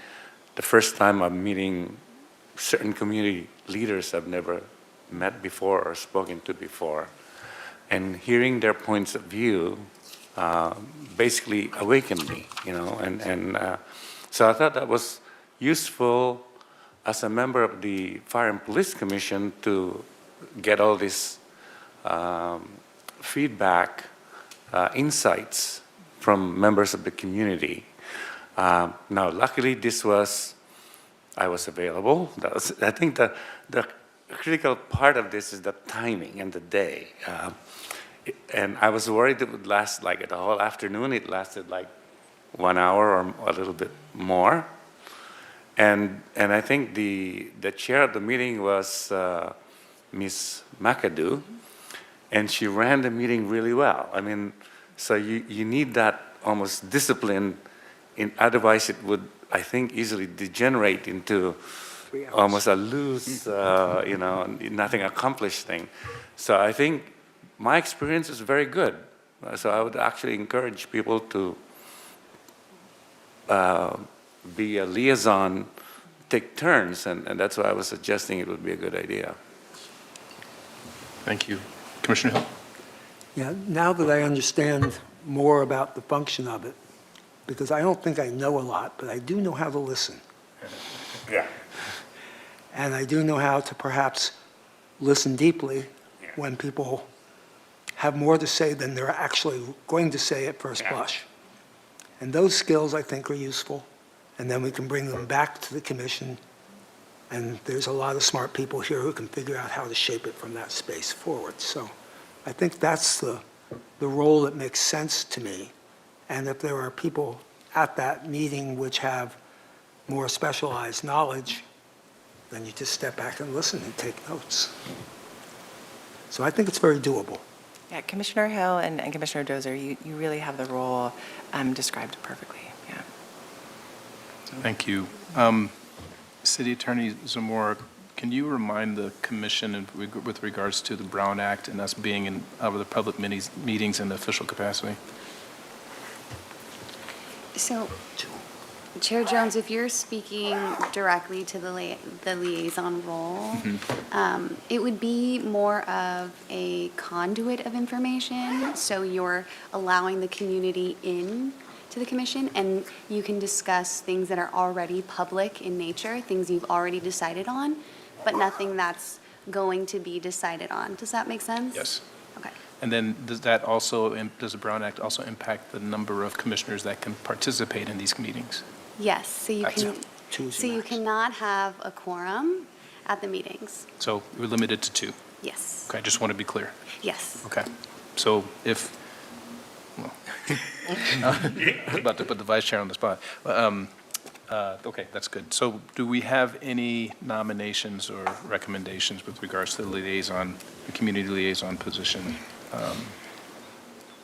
the first time I'm meeting certain community leaders I've never met before or spoken to before, and hearing their points of view basically awakened me, and so I thought that was useful as a member of the Fire and Police Commission to get all this feedback, insights from members of the community. Now, luckily, I was available. I think the critical part of this is the timing and the day. And I was worried it would last like the whole afternoon. It lasted like 1 hour or a little bit more. And I think the chair of the meeting was Ms. McAdoo, and she ran the meeting really well. I mean, so you need that almost discipline. Otherwise, it would, I think, easily degenerate into almost a loose, nothing accomplished thing. So I think my experience is very good. So I would actually encourage people to be a liaison, take turns, and that's why I was suggesting it would be a good idea. Thank you. Commissioner Hill? Yeah, now that I understand more about the function of it, because I don't think I know a lot, but I do know how to listen. Yeah. And I do know how to perhaps listen deeply when people have more to say than they're actually going to say at first blush. And those skills, I think, are useful. And then we can bring them back to the commission. And there's a lot of smart people here who can figure out how to shape it from that space forward. So I think that's the role that makes sense to me. And if there are people at that meeting which have more specialized knowledge, then you just step back and listen and take notes. So I think it's very doable. Yeah, Commissioner Hill and Commissioner Dozer, you really have the role described perfectly. Yeah. Thank you. City Attorney Zamora, can you remind the commission with regards to the Brown Act and us being in the public meetings in the official capacity? So, Chair Jones, if you're speaking directly to the liaison role, it would be more of a conduit of information. So you're allowing the community in to the commission, and you can discuss things that are already public in nature, things you've already decided on, but nothing that's going to be decided on. Does that make sense? Yes. Okay. And then does the Brown Act also impact the number of commissioners that can participate in these meetings? Yes, so you Gotcha. you cannot have a quorum at the meetings. So we're limited to 2? Yes. Okay, I just want to be clear. Yes. Okay. So I was about to put the vice chair on the spot. Okay, that's good. So do we have any nominations or recommendations with regards to the community liaison position?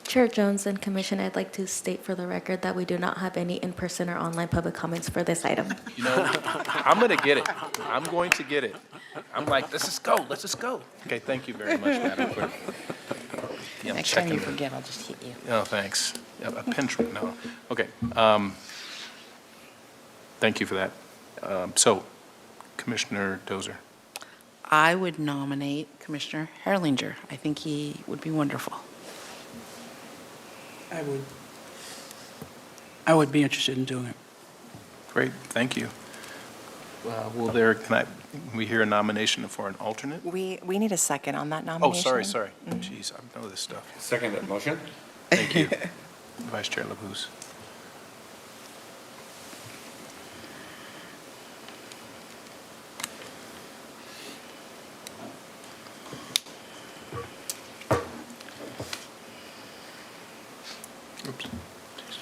Chair Jones and Commission, I'd like to state for the record that we do not have any in-person or online public comments for this item. I'm going to get it. I'm going to get it. I'm like, let's just go. Okay, thank you very much, Madam Clerk. Yeah, I'm Next time you checking. forget, I'll just hit you. Oh, thanks. Yeah, a pinch, no. Okay. Thank you for that. So Commissioner Dozer. I would nominate Commissioner Herlinger. I think he would be wonderful. I would be interested in doing it. Great, thank you. We hear a nomination for an alternate? We need a second on that Oh, nomination. sorry. Jeez, I know this stuff. Second that motion? Thank you. Vice Chair LaBouse. Oops. Jeez.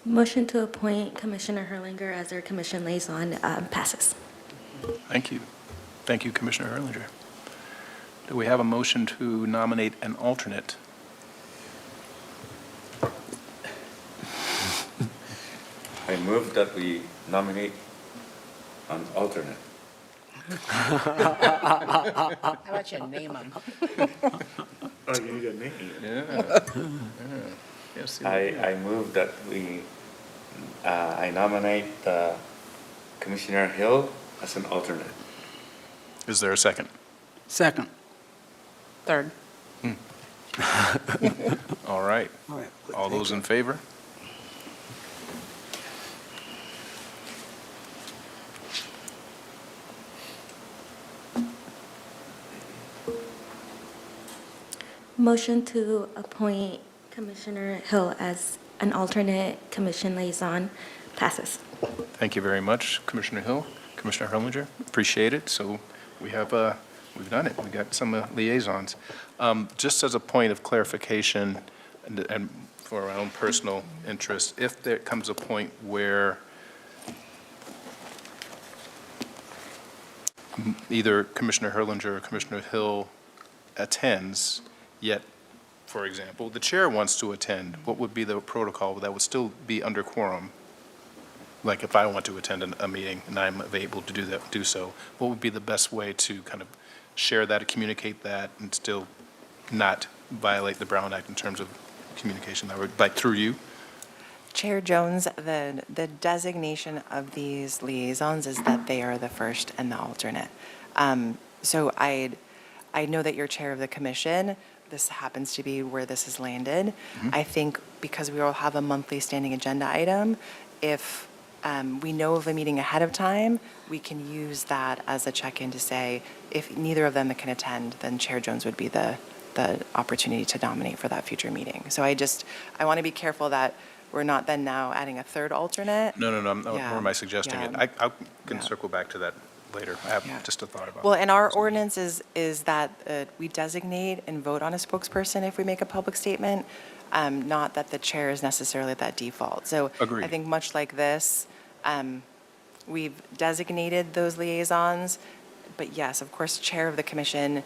Motion to appoint Commissioner Herlinger as our commission liaison passes. Thank you. Thank you, Commissioner Erlinger. Do we have a motion to nominate an alternate? I move that we nominate an alternate. How about you name him? Oh, you need a name? Yeah. Yes. I move that we, I nominate Commissioner Hill as an alternate. Is there a second? Second. Third. All right. All right. All those in favor? Motion to appoint Commissioner Hill as an alternate commission liaison passes. Thank you very much, Commissioner Hill, Commissioner Erlinger. Appreciate it. So we have, we've done it. We got some liaisons. Just as a point of clarification and for our own personal interest, if there comes a point where either Commissioner Erlinger or Commissioner Hill attends, yet, for example, the chair wants to attend, what would be the protocol that would still be under quorum? Like if I want to attend a meeting and I'm able to do so, what would be the best way to kind of share that, communicate that, and still not violate the Brown Act in terms of communication, that would, like through you? Chair Jones, the designation of these liaisons is that they are the first and the alternate. So I know that you're chair of the commission. This happens to be where this has landed. I think because we will have a monthly standing agenda item, if we know of a meeting ahead of time, we can use that as a check-in to say, if neither of them can attend, then Chair Jones would be the opportunity to nominate for that future meeting. So I want to be careful that we're not then now adding a third alternate. No, nor Yeah, am I suggesting it. yeah. I can Yeah. circle back to that later. I Yeah. have just a thought about. Well, and our it. ordinance is that we designate and vote on a spokesperson if we make a public statement, not that the chair is necessarily that default. So Agreed. I think much like this, we've designated those liaisons, but yes, of course, chair of the commission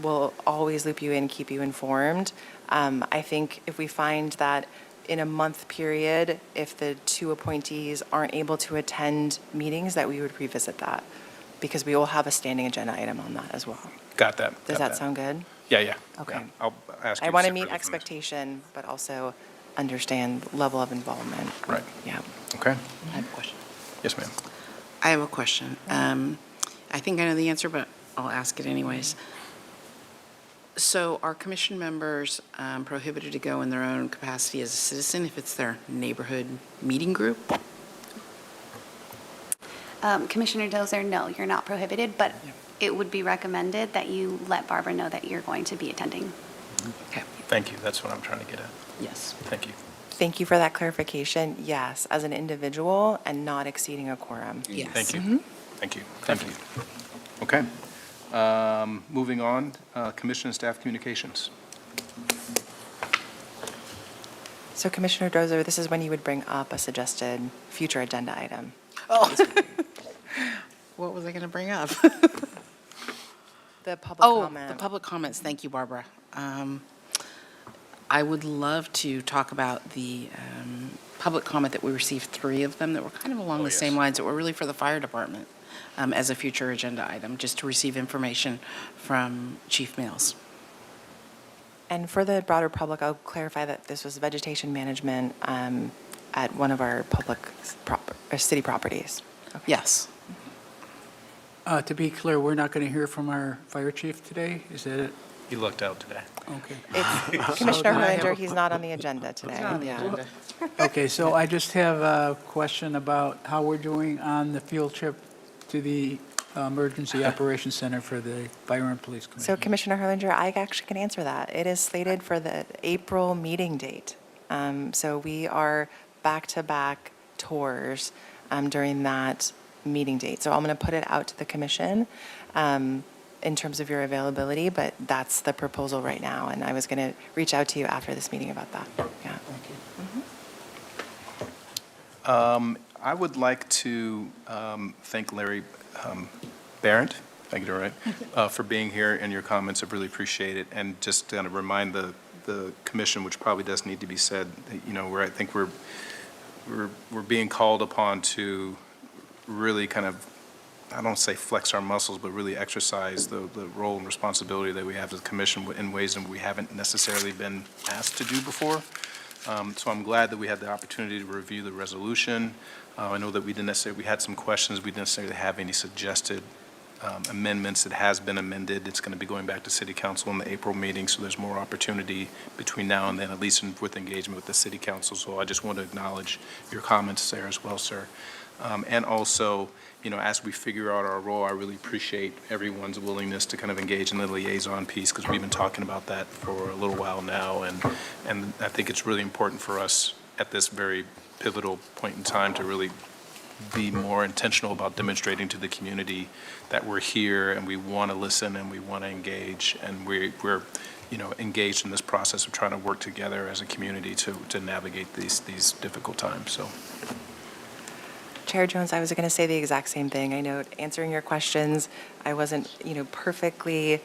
will always loop you in, keep you informed. I think if we find that in a month period, if the two appointees aren't able to attend meetings, that we would revisit that, because we will have a standing agenda item on that as well. Got that. Does got that sound good? Yeah. Okay. Yeah. I'll ask you. I want to separately meet from this. expectation, but also understand level of involvement. Right. Yeah. Okay. I have a question. Yes, ma'am. I have a question. I think I know the answer, but I'll ask it anyways. So are commission members prohibited to go in their own capacity as a citizen if it's their neighborhood meeting group? Commissioner Dozer, no, you're not prohibited, but it would be recommended that you let Barbara know that you're going to be attending. Okay. Thank you. That's what I'm trying to get at. Yes. Thank you. Thank you for that clarification. Yes, as an individual and not exceeding a quorum. Yes. Thank you. Thank you. Thank you. Okay. Moving on, commission and staff communications. So Commissioner Dozer, this is when you would bring up a suggested future agenda item. What was I going to bring up? The public Oh, comment. the public comments. Thank you, Barbara. I would love to talk about the public comment that we received, 3 of them that were kind of along the same yes. lines, that were really for the fire department as a future agenda item, just to receive information from Chief Mills. And for the broader public, I'll clarify that this was vegetation management at one of our city properties. Okay. Yes. To be clear, we're not going to hear from our fire chief today? Is that it? He lucked out today. Okay. It's Commissioner Herlinger, he's not on the agenda today. Yeah. Okay, so I just have a question about how we're doing on the field trip to the Emergency Operations Center for the Fire and Police Commission. So Commissioner Herlinger, I actually can answer that. It is slated for the April meeting date. So we are back-to-back tours during that meeting date. So I'm going to put it out to the commission in terms of your availability, but that's the proposal right now. And I was going to reach out to you after this meeting about that. Yeah. I would like to thank Larry Barrett, if I get it right, for being here, and your comments. I really appreciate it. And just kind of remind the commission, which probably does need to be said, that, where I think we're being called upon to really kind of, I don't want to say flex our muscles, but really exercise the role and responsibility that we have as a commission in ways that we haven't necessarily been asked to do before. So I'm glad that we had the opportunity to review the resolution. I know that we had some questions. We didn't necessarily have any suggested amendments. It has been amended. It's going to be going back to City Council in the April meeting, so there's more opportunity between now and then, at least with engagement with the City Council. So I just want to acknowledge your comments there as well, sir. And also, as we figure out our role, I really appreciate everyone's willingness to kind of engage in the liaison piece, because we've been talking about that for a little while now, and I think it's really important for us at this very pivotal point in time to really be more intentional about demonstrating to the community that we're here and we want to listen and we want to engage, and we're engaged in this process of trying to work together as a community to navigate these difficult times. So. Chair Jones, I was going to say the exact same thing. I know answering your questions, I wasn't, perfectly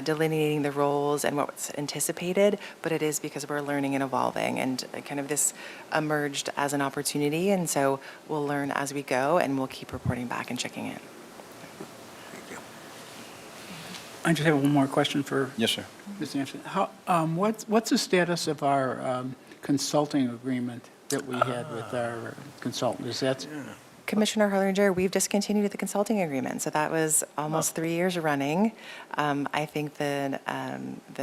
delineating the roles and what's anticipated, but it is because we're learning and evolving, and kind of this emerged as an opportunity, and so we'll learn as we go, and we'll keep reporting back and checking in. I just have one more question for Yes, sir. Ms. Anderson. What's the status of our consulting agreement that we had with our consultant? Is that? Commissioner Herlinger, we've discontinued the consulting agreement, so that was almost 3 years running. I think the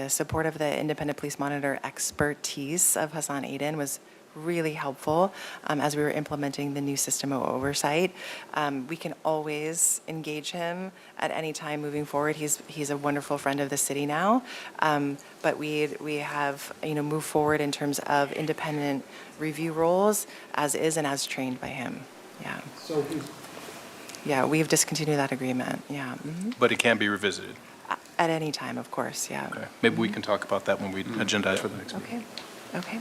support of the independent police monitor expertise of Hassan Aden was really helpful as we were implementing the new system of oversight. We can always engage him at any time moving forward. He's a wonderful friend of the city now, but we have moved forward in terms of independent review roles as is and as trained by him. Yeah. So Yeah, we've discontinued that agreement. Yeah. But it can be revisited. At any time, of course. Yeah. Okay. Maybe we can talk about that when we agendize for the next meeting. Okay. Okay.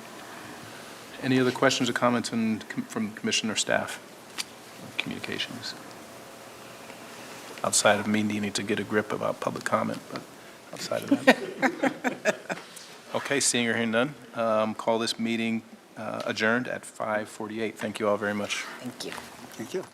Any other questions or comments from commission or staff? Communications? Outside of me needing to get a grip about public comment, but outside of that. Okay, seeing or hearing none, call this meeting adjourned at 5:48. Thank you all very much. Thank you. Thank you.